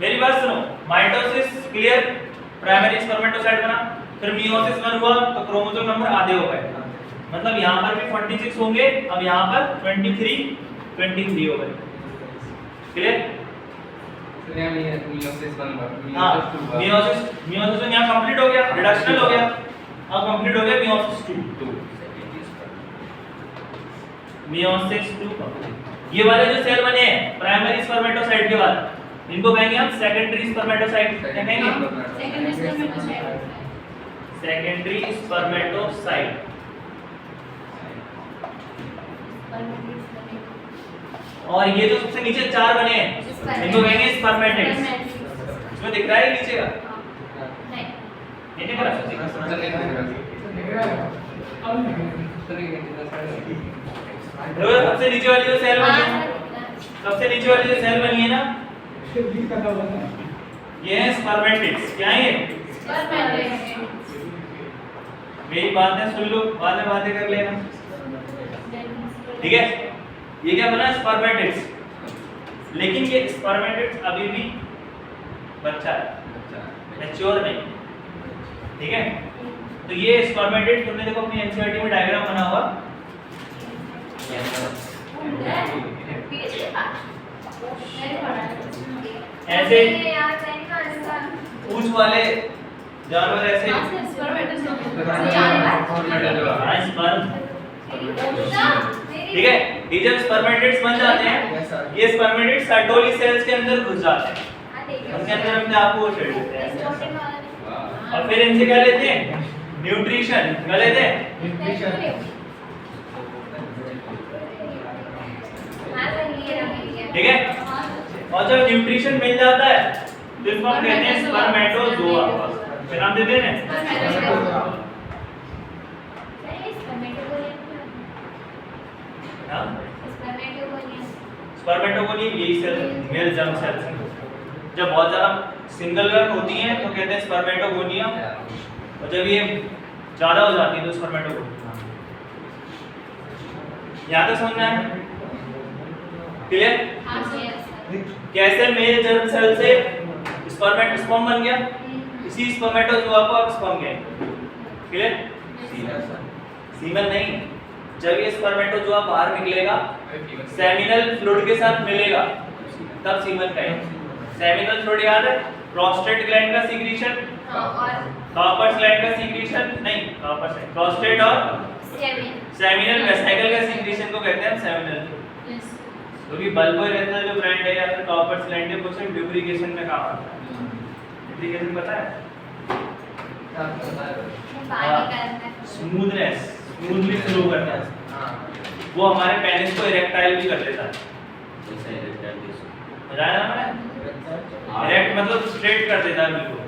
मेरी बात सुनो, माइटोसिस क्लियर, प्राइमरी स्पर्मेटोसाइट बना, फिर मियोसिस 1 हुआ तो क्रोमोसोम नंबर आधे हो गए, मतलब यहाँ पर भी 46 होंगे, अब यहाँ पर 23 हो गए। क्लियर? हाँ, मियोसिस यहाँ कंप्लीट हो गया, रिडक्शनल हो गया, अब कंप्लीट हो गया मियोसिस 2। मियोसिस 2 ये वाले जो सेल बने हैं प्राइमरी स्पर्मेटोसाइट के बाद, इनको कहेंगे हम सेकेंडरी स्पर्मेटोसाइट। क्या कहेंगे? Secondary spermatocyte. और ये जो सबसे नीचे 4 बने हैं इनको कहेंगे स्पर्मेटिड्स। इसमें दिख रहा है नीचे का? नहीं। ये दिख रहा है? देखो सबसे नीचे वाली जो सेल बनी है, सबसे नीचे वाली जो सेल बनी है ना, ये है स्पर्मेटिड्स। क्या है ये? मेरी बातें सुन लो, बाद में बातें कर लेना, ठीक है? ये क्या बना? स्पर्मेटिड्स। लेकिन ये स्पर्मेटिड्स अभी भी बच्चा है, मैच्योर नहीं, ठीक है? तो ये स्पर्मेटिड्स तुमने देखो अपनी एनसीईआरटी में डायग्राम बना हुआ, ऐसे पूंछ वाले जानवर ऐसे स्पर्म, ठीक है? ये जब स्पर्मेटिड्स बन जाते हैं, ये स्पर्मेटिड्स सर्टोली सेल्स के अंदर घुस जाते हैं, उनके अंदर अपने आप को छेड़ देते हैं, और फिर इनसे क्या लेते हैं? न्यूट्रिशन। क्या लेते हैं? ठीक है? और जब न्यूट्रिशन मिल जाता है तो इसको हम कहते हैं स्पर्मेटोजोआ। क्या नाम देते हैं? स्पर्मेटोगोनियम यही सेल, मेल जर्म सेल्स हैं। जब बहुत ज्यादा सिंगल गर्ल होती हैं तो कहते हैं स्पर्मेटोगोनियम, और जब ये ज्यादा हो जाती है तो स्पर्मेटोगोनियम। यहाँ तक समझना है? क्लियर? कैसे मेल जर्म सेल से स्पर्म बन गया, इसी स्पर्मेटोजोआ को अब स्पर्म कहेंगे। क्लियर? सीमन नहीं, जब ये स्पर्मेटोजोआ बाहर निकलेगा सेमिनल फ्लूइड के साथ मिलेगा तब सीमन कहेंगे। सेमिनल फ्लूइड याद है? प्रोस्टेट ग्लैंड का सीक्रेशन, कार्पस ग्लैंड का सीक्रेशन नहीं, कार्पस है प्रोस्टेट, और सेमिनल वेसिकल का सीक्रेशन को कहते हैं सेमिनल। क्योंकि बल्बोइरेथ्रल जो ग्लैंड है या फिर कार्पस ग्लैंड है वो सिर्फ ल्यूब्रिकेशन में काम आता है। ल्यूब्रिकेशन पता है? स्मूथनेस, स्मूथली फ्लो करना है, वो हमारे पेनिस को इरेक्टाइल भी कर देता है। बताया ना मैंने? इरेक्ट मतलब स्ट्रेट कर देता है बिल्कुल,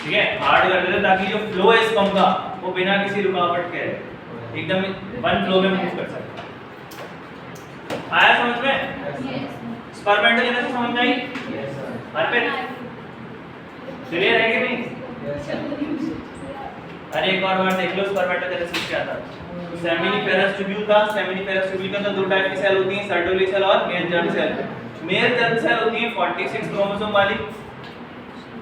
ठीक है? हार्ड कर देता है ताकि जो फ्लो है स्पर्म का वो बिना किसी रुकावट के एकदम वन फ्लो में मूव कर सके। आया समझ में? स्पर्मेटोजेनेसिस समझ में आई? अर्पित क्लियर है कि नहीं? अरे एक और बार देख लो स्पर्मेटोजेनेसिस क्या था। सेमिनिफेरस ट्यूब्यूल था, सेमिनिफेरस ट्यूब्यूल के अंदर दो टाइप की सेल होती हैं, सर्टोली सेल और male germ cell. Male germ cell होती है 46 क्रोमोसोम वाली,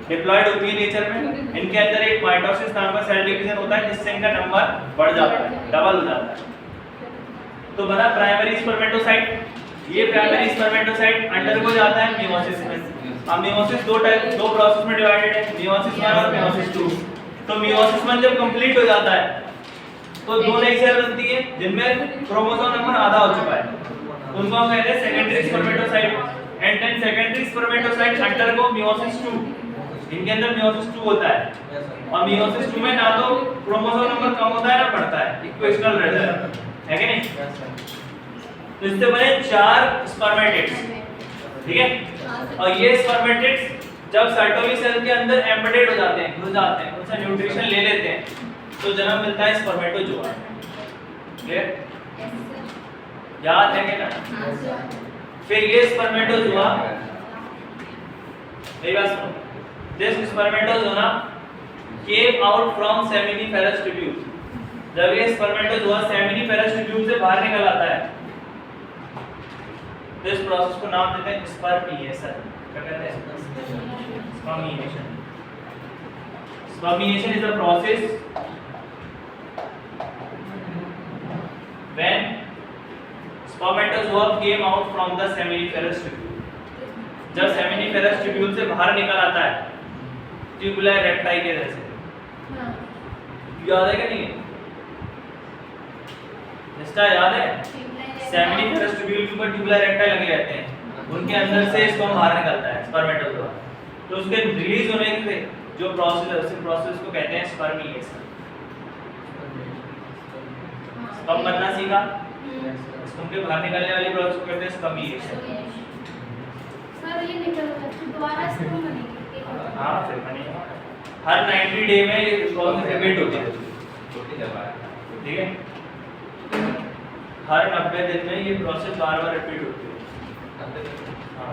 डिप्लॉयड होती है नेचर में। इनके अंदर एक माइटोसिस नाम का सेल डिवीजन होता है जिससे इनका नंबर बढ़ जाता है, डबल हो जाता है। तो बना प्राइमरी स्पर्मेटोसाइट। ये प्राइमरी स्पर्मेटोसाइट अंडरगो जाता है मियोसिस में, अब मियोसिस दो प्रोसेस में डिवाइडेड है, मियोसिस 1 और मियोसिस 2। तो मियोसिस 1 जब कंप्लीट हो जाता है तो दो नई सेल बनती है जिनमें क्रोमोसोम नंबर आधा हो चुका है, उनको हम कहते हैं secondary spermatocyte. And then secondary spermatocyte undergo meiosis 2, इनके अंदर मियोसिस 2 होता है। और मियोसिस 2 में ना तो क्रोमोसोम नंबर कम होता है ना बढ़ता है, इक्वेशनल रहता है कि नहीं। तो इससे बने 4 स्पर्मेटिड्स, ठीक है। और ये स्पर्मेटिड्स जब सर्टोवी सेल के अंदर एम्बेडेड हो जाते हैं, घुस जाते हैं, उनसे न्यूट्रिशन ले लेते हैं, तो जन्म मिलता है स्पर्मेटोजोआ। क्लियर? याद है क्या? फिर ये स्पर्मेटोजोआ, मेरी बात सुनो, this spermatozoa came out from seminiferous tubule। जब ये स्पर्मेटोजोआ सेमिनिफेरस ट्यूब्यूल से बाहर निकल आता है तो इस प्रोसेस को नाम देते हैं स्पर्मिएशन। क्या कहते हैं? Spermiation. Spermiation is a process when spermatozoa came out from the seminiferous tubule। जब seminiferous tubule से बाहर निकल आता है ट्यूबुलर रेक्टाई के जैसे, याद है क्या? नहीं इसका याद है? सेमिनिफेरस ट्यूब्यूल के ऊपर ट्यूबुलर रेक्टाई लगे रहते हैं, उनके अंदर से स्पर्म बाहर निकलता है स्पर्मेटोजोआ। तो उसके रिलीज होने से जो प्रोसेस है उस प्रोसेस को कहते हैं स्पर्मिएशन। स्पर्म बनना सीखा, स्पर्म के बाहर निकलने वाली प्रोसेस को कहते हैं स्पर्मिएशन। सर ये निकल गया तो दोबारा स्पर्म बनेगी। हां फिर बनेगा। हर 90 डे में ये प्रोसेस रिपीट होती है, ठीक है। हर 90 दिन में ये प्रोसेस बार-बार रिपीट होती है। हां,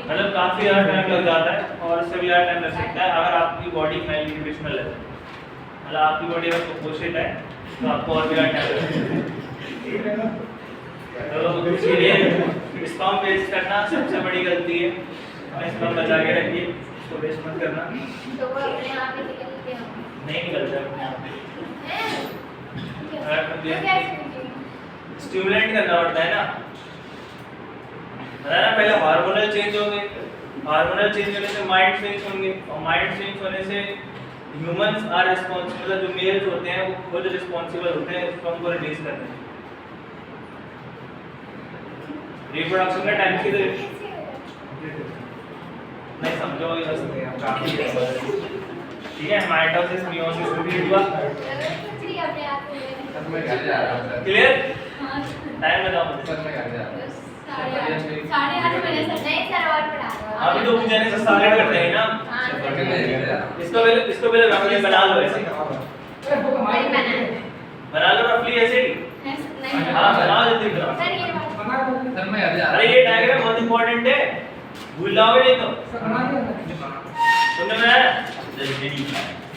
मतलब काफी ज़्यादा टाइम लग जाता है और इससे भी ज़्यादा टाइम लग सकता है अगर आपकी बॉडी मेल न्यूट्रिशनल है। मतलब आपकी बॉडी अगर कुपोषित है तो आपको और भी ज़्यादा टाइम लगेगा। तो इसीलिए स्पर्म वेस्ट करना सबसे बड़ी गलती है। अपने स्पर्म बचा के रखिए, उसको वेस्ट मत करना। तो वो अपने आप ही निकलते हैं। नहीं निकलता अपने आप। स्टिमुलेट करना पड़ता है ना, बताया ना पहले हार्मोनल चेंज होंगे, हार्मोनल चेंज होने से माइंड स्विंग्स होंगे और माइंड स्विंग्स होने से ह्यूमंस आर रिस्पांसिबल, जो मेल्स होते हैं वो खुद रिस्पांसिबल होते हैं स्पर्म को रिलीज करने में। रिप्रोडक्शन का टाइम किधर नहीं समझोगे बस काफी है, ठीक है। माइटोसिस मियोसिस कंप्लीट हुआ, सर मैं घर जा रहा हूँ सर। क्लियर? टाइम बताओ मुझे। सर मैं घर जा रहा हूँ। 8:30 बजे से नहीं सर और पढ़ा दो। अभी तो पूछ जाने से स्टार्ट करते हैं ना। इसको पहले रफली बना लो ऐसे, बना लो रफली ऐसे ही। हाँ बनाओ जल्दी बनाओ। सर ये बात सर मैं घर जा रहा अरे ये डायग्राम बहुत इंपॉर्टेंट है, भूल जाओगे नहीं तो। तुमने बनाया? जल्दी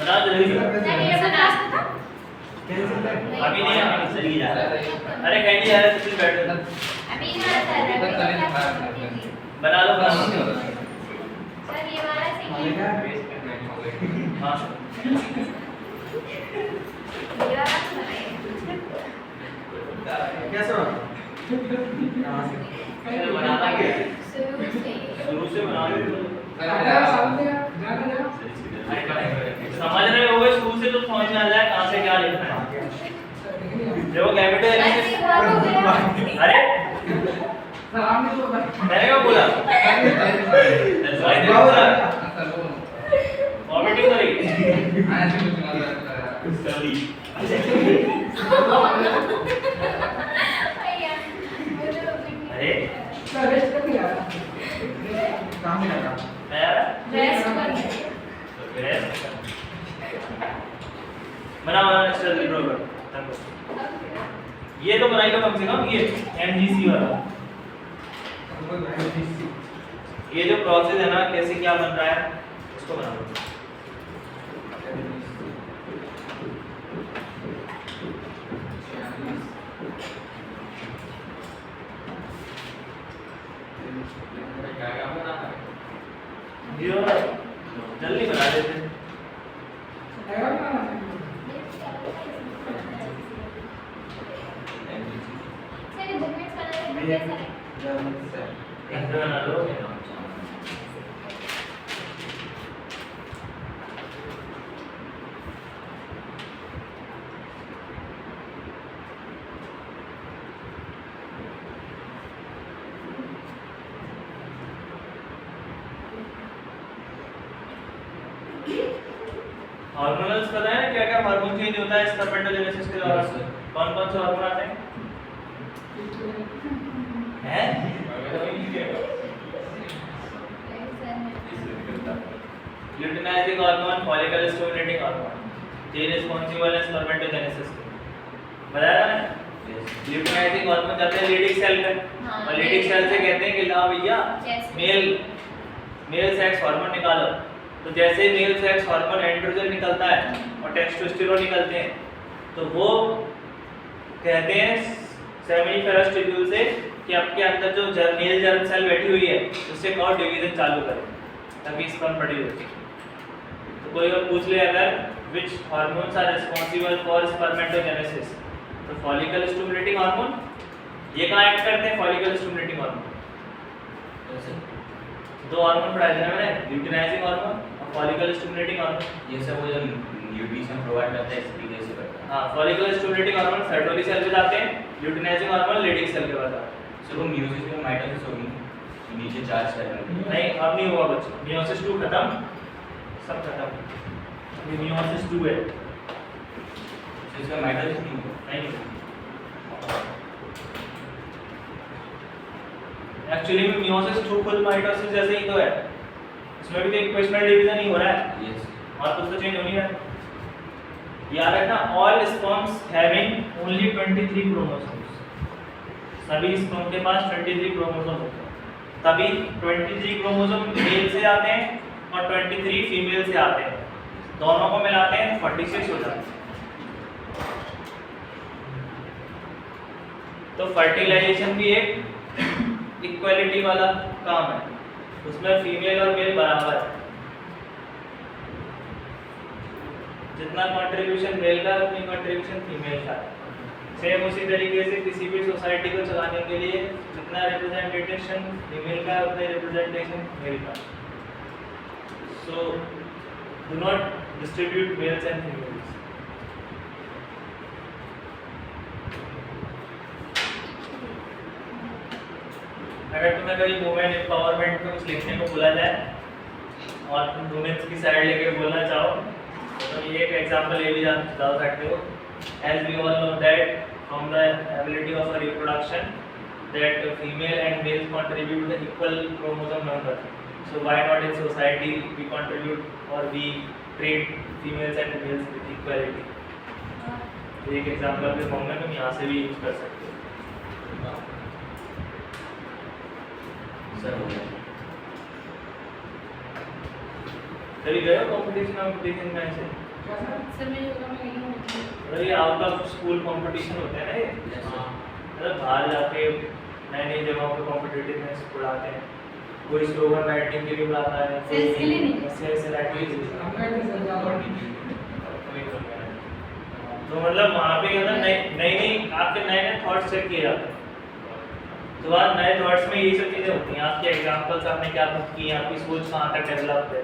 बनाओ जल्दी। सर ये बता सकता? अभी नहीं, अभी चली जा रहा है। अरे कैंडी जा रहा है, तुम बैठो। अभी ना सर बना लो बना लो। सर ये वाला सही है। हाँ ये वाला बनाइए। कैसे बनाना क्या है? शुरू से शुरू से बना लो। सर मैं जा रहा हूँ। समझ रहे हो? शुरू से तो समझ में आ जाए कहाँ से क्या लिखना है। देखो कैपिटल अरे हुआ तो गया। अरे मैंने क्या बोला? सर वो वॉमिटिंग करी? ऐसे कुछ मत करो। भैया बोलो अरे काम नहीं लगा। यार रेस्ट कर बना स्टडी प्रोग्राम ये तो बनाएगा कम से कम ये एमजीसी वाला। ये जो प्रोसेस है ना कैसे क्या बन रहा है इसको बना लो। जल्दी बना देते हैं। सर ये बुक में बना दे कैसा है? बना लो हार्मोनल्स पता है क्या क्या हार्मोन चेंज होता है स्पर्मेटोजेनेसिस के दौरान? Yes, sir. कौन कौन से हार्मोन आते हैं? हैं? Luteinizing hormone, follicle stimulating hormone, ये रिस्पांसिबल है स्पर्मेटोजेनेसिस के। बताया ना? ल्यूटिनाइजिंग हार्मोन जाते हैं लेडिक सेल में, हाँ, और लेडिक सेल से कहते हैं कि ला भैया Yes. मेल सेक्स हार्मोन निकालो। तो जैसे मेल सेक्स हार्मोन एंड्रोजन निकलता है और टेस्टोस्टेरोन निकलते हैं, तो वो कहते हैं सेमिनिफेरस ट्यूब्यूल से कि आपके अंदर जो मेल जर्म सेल बैठी हुई है उससे कहो डिवीजन चालू करें ताकि स्पर्म प्रोड्यूस हो। तो कोई और पूछ ले अगर which hormones are responsible for spermatogenesis, तो फॉलिकल स्टिमुलेटिंग हार्मोन ये कहाँ एक्ट करते हैं? Follicle stimulating hormone. दो हार्मोन पढ़ाए थे ना मैंने, ल्यूटिनाइजिंग हार्मोन और फॉलिकल स्टिमुलेटिंग हार्मोन। ये सब वो जो न्यूट्रिशन प्रोवाइड करता है इस तरीके से करता है। हाँ, follicle stimulating hormone Sertoli cell पे जाते हैं, ल्यूटिनाइजिंग हार्मोन लेडिक सेल के पास आते हैं। सो वो म्यूसिस में माइटोसिस होगी, नीचे चार्ज कर रहे नहीं, अब नहीं हुआ बच्चों, मियोसिस 2 खत्म, सब खत्म, ये मियोसिस 2 है। तो इसका माइटोसिस नहीं होगा। नहीं, एक्चुअली में मियोसिस 2 फुल माइटोसिस जैसे ही तो है, इसमें भी तो इक्वेशनल डिवीजन ही हो रहा है यस और कुछ तो चेंज हो नहीं रहा है। याद रखना, all sperms having only 23 chromosomes, सभी स्पर्म के पास 23 क्रोमोसोम होते हैं, तभी 23 क्रोमोसोम मेल से आते हैं और 23 फीमेल से आते हैं, दोनों को मिलाते हैं 46 हो जाते हैं। तो फर्टिलाइजेशन भी एक इक्वालिटी वाला काम है, उसमें फीमेल और मेल बराबर है, जितना कंट्रीब्यूशन मेल का उतनी कंट्रीब्यूशन फीमेल का है। सेम उसी तरीके से किसी भी सोसाइटी को चलाने के लिए जितना रिप्रेजेंटेशन फीमेल का है उतना रिप्रेजेंटेशन मेल का। So do not distribute mails and females. अगर तुम्हें कभी वुमेन एम्पावरमेंट में कुछ लिखने को बोला जाए और तुम वुमेन्स की साइड लेके बोलना चाहो तो ये एक एग्जांपल ये भी डाल सकते हो। As we all know that from the ability of a reproduction that female and male contribute the equal chromosome number. So why not in society we contribute or we treat females and males with equality? एक example के form में तुम यहाँ से भी use कर सकते हो। सर हो गया। कभी गए हो कंपटीशन में ऐसे? सर मैं योगा में गई हूँ। मतलब ये आउट ऑफ स्कूल कंपटीशन होते हैं ना ये, मतलब बाहर जाके नई नई जगहों पे कॉम्पिटिटिवनेस बुलाते हैं, कोई स्लोगन राइटिंग के लिए बुलाता है, सेल्स के लिए नहीं। सेल्स राइटिंग के लिए। तो मतलब वहाँ पे है ना नई आपके नए नए थॉट्स चेक किए जाते हैं। तो बाद नए थॉट्स में यही सब चीज़ें होती हैं, आपके एग्जांपल्स आपने क्या कुछ किए, आपकी सोच कहाँ तक डेवलप है।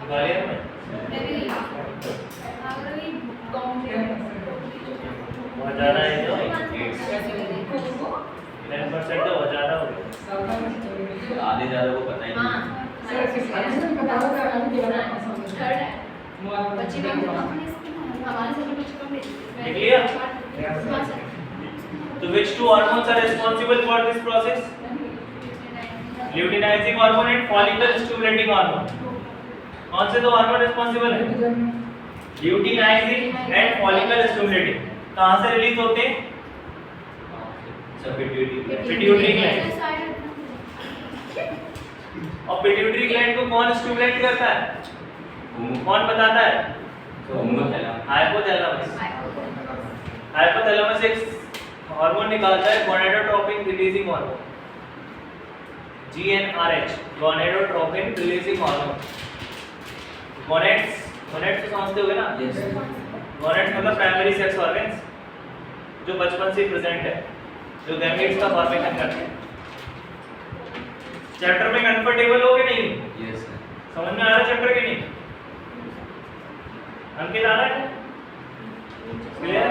ग्वालियर में बहुत ज़्यादा है जो 10% तो बहुत ज़्यादा हो गया। आधे ज़्यादा को पता ही नहीं। देख लिया? तो which two hormones are responsible for this process? Luteinizing hormone and follicle stimulating hormone. कौन से दो हार्मोन रिस्पांसिबल है? Luteinising and follicle stimulating. कहां से रिलीज होते हैं? सब पिट्यूटरी ग्लैंड। और पिट्यूटरी ग्लैंड को कौन स्टिमुलेट करता है? कौन बताता है? हाइपोथैलेमस। हाइपोथैलेमस एक हार्मोन निकालता है, gonadotropin releasing hormone, GnRH, gonadotropin releasing hormone. Gonads तो समझते होगे ना? यस। गोनेड्स मतलब प्राइमरी सेक्स ऑर्गन्स जो बचपन से प्रेजेंट है, जो गैमेट्स का फॉर्मेशन करते हैं। चैप्टर में कंफर्टेबल हो कि नहीं? Yes sir. समझ में आ रहा है चैप्टर के नहीं? अंकित आ रहा है? क्लियर?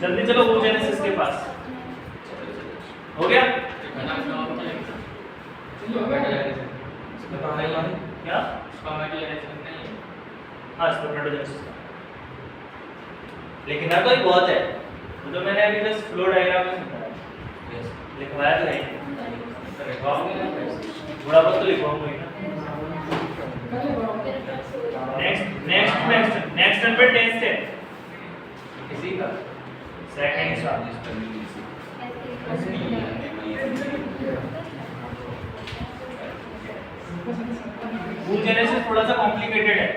जल्दी चलो oogenesis के पास। हो गया क्या? हाँ स्पर्मेटोजेनेसिस, लेकिन ना कोई बहुत है वो तो मैंने अभी बस फ्लो डायग्राम में समझाया, लिखवाया तो नहीं, थोड़ा बहुत तो लिखवाऊंगा ही ना। नेक्स्ट नंबर टेस्ट है किसी का सेकंड का। oogenesis थोड़ा सा कॉम्प्लिकेटेड है।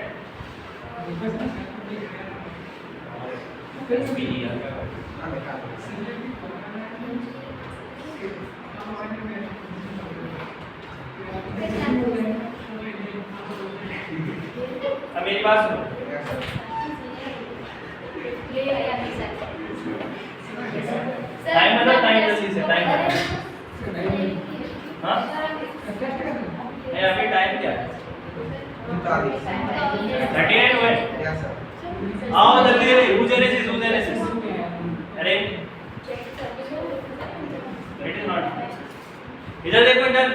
अब मेरी बात सुनो, टाइम मतलब टाइम जल्दी से टाइम। हाँ नहीं अभी टाइम क्या है? 39 हुए। आओ जल्दी जल्दी oogenesis। अरे इट इज नॉट, इधर देखो इधर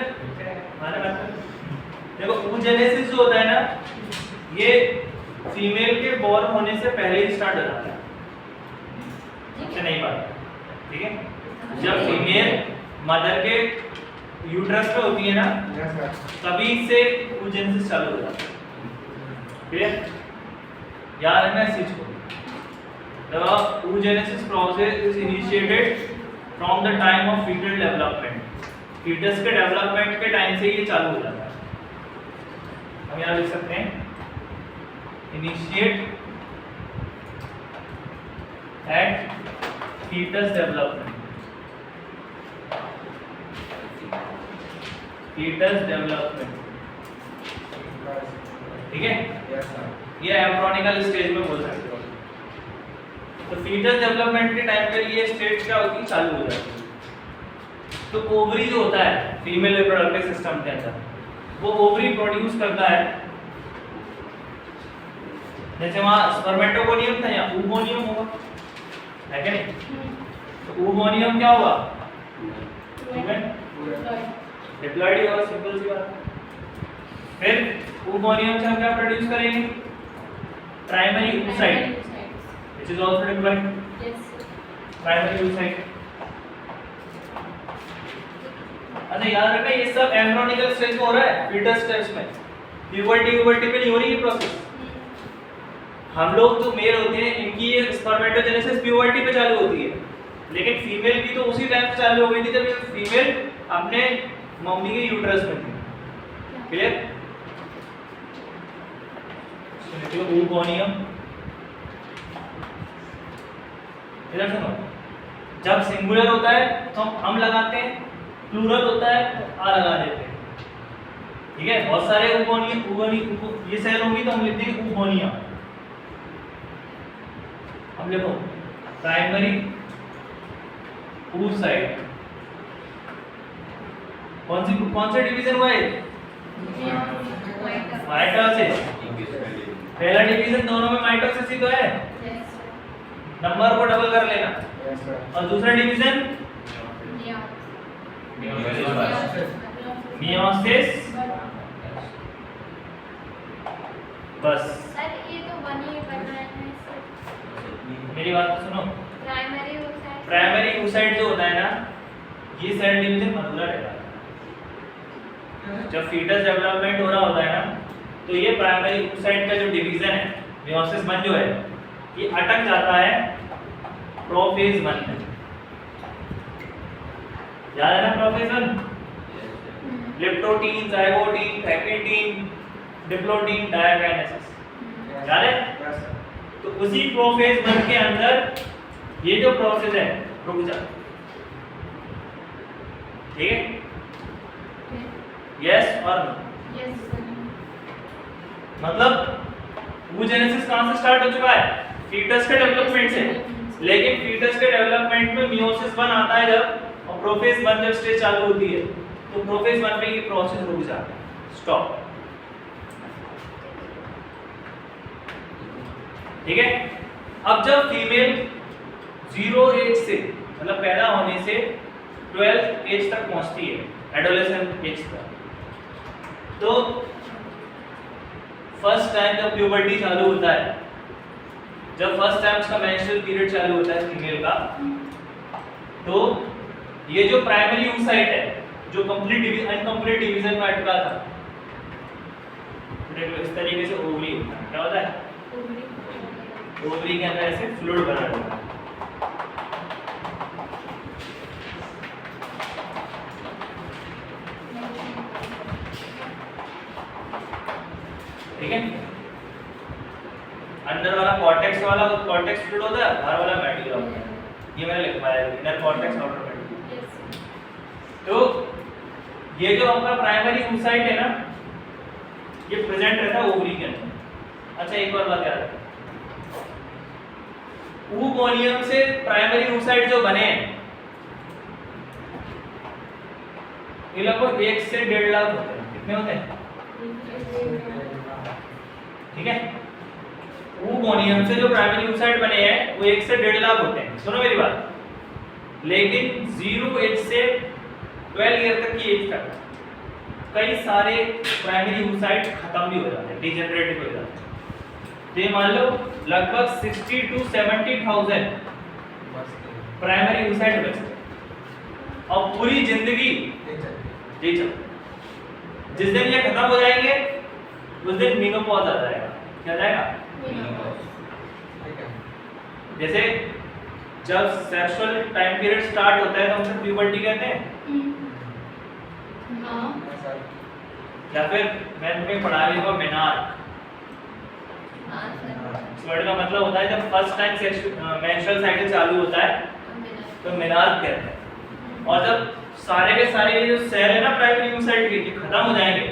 देखो oogenesis जो होता है ना ये फीमेल के बॉर्न होने से पहले ही स्टार्ट हो जाता है, इससे नहीं बात, ठीक है? जब फीमेल मदर के यूट्रस पे होती है ना तभी से oogenesis चालू हो जाता है, क्लियर? याद रखना इस चीज को। The oogenesis process is initiated from the time of fetal development। Foetus के डेवलपमेंट के टाइम से ये चालू हो जाता है। हम यहाँ लिख सकते हैं initiate at foetus development. Foetus development, ठीक है? ये एम्ब्रियोनिकल स्टेज में बोल सकते हो। तो फीटस डेवलपमेंट के टाइम पर ये स्टेज क्या होती है? चालू हो जाती है। तो ओवरी जो होता है फीमेल रिप्रोडक्टिव सिस्टम के अंदर वो ओवरी प्रोड्यूस करता है, जैसे वहाँ स्पर्मेटोगोनियम था या oogoनियम होगा, है क्या नहीं? तो oogoनियम क्या होगा? डिप्लॉयड ही होगा, सिंपल सी बात। फिर oogoनियम से हम क्या प्रोड्यूस करेंगे? Primary oocyte which is also diploid। Primary oocyte। अच्छा याद रखना ये सब एम्ब्रियोनिकल स्टेज में हो रहा है, फीटस स्टेज में। प्यूबर्टी पे नहीं हो रही है प्रोसेस। हम लोग जो मेल होते हैं इनकी ये स्पर्मेटोजेनेसिस प्यूबर्टी पे चालू होती है, लेकिन फीमेल की तो उसी टाइम पे चालू हो गई थी जब ये फीमेल अपने मम्मी के यूट्रस में थी, क्लियर? सुनिए oogoनियम, इधर सुनो, जब सिंगुलर होता है तो हम लगाते हैं, प्लूरल होता है तो आ लगा देते हैं, ठीक है? बहुत सारे oogoनियम ये सेल होंगी तो हम लिख देंगे oogonia। अब देखो प्राइमरी oocyte कौन से डिवीजन हुआ है? माइटोसिस। पहला डिवीजन दोनों में माइटोसिस ही तो है, नंबर को डबल कर लेना। और दूसरा डिवीजन मियोसिस। बस सर ये तो बनी करना है सर। मेरी बात सुनो, प्राइमरी oocyte जो होता है ना ये सेल डिवीजन मधुरा रहता है। जब फीटस डेवलपमेंट हो रहा होता है ना तो ये प्राइमरी oocyte का जो डिवीजन है मियोसिस 1 जो है ये अटक जाता है प्रोफेज 1 में। याद है ना prophase 1? Leptotene, zygotene, pachytene, diplotene, diakinesis, याद है? तो उसी प्रोफेज 1 के अंदर ये जो प्रोसेस है रुक जाता है, ठीक है? यस और नो? मतलब oogenesis कहां से स्टार्ट हो चुका है? फीटस के डेवलपमेंट से। लेकिन फीटस के डेवलपमेंट में मियोसिस 1 आता है जब, और प्रोफेज 1 जब स्टेज चालू होती है तो प्रोफेज 1 में ये प्रोसेस रुक जाता है, स्टॉप, ठीक है? अब जब फीमेल 0 एज से मतलब पैदा होने से 12 एज तक पहुंचती है, एडोलेसेंट एज तक। तो फर्स्ट टाइम जब प्यूबर्टी चालू होता है, जब फर्स्ट टाइम उसका मेंस्ट्रुअल पीरियड चालू होता है फीमेल का, तो ये जो प्राइमरी oocyte है जो कंप्लीट अनकंप्लीट डिवीजन में अटका था, देखो इस तरीके से ओवरी होता है। क्या होता है? ओवरी के अंदर ऐसे फ्लूइड बना रहता है। ठीक है, अंदर वाला कॉर्टेक्स वाला कॉर्टेक्स फ्लूइड होता है, बाहर वाला मेडुला होता है। ये मैंने लिखवाया है, इनर कॉर्टेक्स आउटर मेडुला। तो ये जो आपका प्राइमरी oocyte है ना, ये प्रेजेंट रहता है ओवरी के अंदर। अच्छा एक और बात याद रखना, oogonia से प्राइमरी oocyte जो बने हैं ये लगभग 1 से 1.5 लाख होते हैं। कितने होते हैं? ठीक है, oogonia से जो प्राइमरी oocyte बने हैं वो 1 से 1.5 लाख होते हैं। सुनो मेरी बात, लेकिन 0 एज से 12 ईयर तक की एज तक कई सारे प्राइमरी oocyte खत्म भी हो जाते हैं, डिजेनरेट भी हो जाते हैं। तो ये मान लो लगभग 60 to 70,000 प्राइमरी oocyte बचते हैं और पूरी जिंदगी जी चल। जिस दिन ये खत्म हो जाएंगे उस दिन मेनोपॉज आ जाएगा। क्या जाएगा? जैसे जब सेक्सुअल टाइम पीरियड स्टार्ट होता है तो हम उसे प्यूबर्टी कहते हैं। या फिर मैं तुम्हें पढ़ा रही हूँ मेनार्क। इस वर्ड का मतलब होता है जब फर्स्ट टाइम मेंस्ट्रुअल साइकिल चालू होता है तो मेनार्क कहते हैं। और जब सारे के सारे ये जो सेल है ना प्राइमरी oocyte के खत्म हो जाएंगे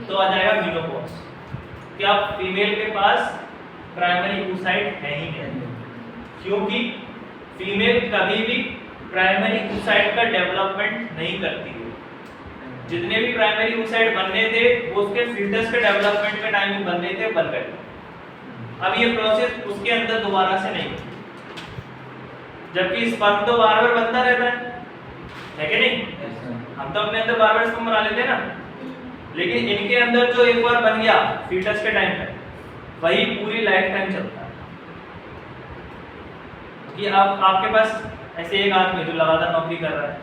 तो आ जाएगा मेनोपॉज। कि अब फीमेल के पास प्राइमरी oocyte है ही नहीं, क्योंकि फीमेल कभी भी प्राइमरी oocyte का डेवलपमेंट नहीं करती है। जितने भी प्राइमरी oocyte बनने थे वो उसके फीटस के डेवलपमेंट के टाइम में बनने थे, बन गए। अब ये प्रोसेस उसके अंदर दोबारा से नहीं होती, जबकि स्पर्म तो बार बार बनता रहता है कि नहीं? हम तो अपने अंदर बार बार स्पर्म बना लेते हैं ना, लेकिन इनके अंदर जो एक बार बन गया फीटस के टाइम पे, वही पूरी लाइफ टाइम चलता है। कि आप आपके पास ऐसे एक आदमी जो लगातार नौकरी कर रहा है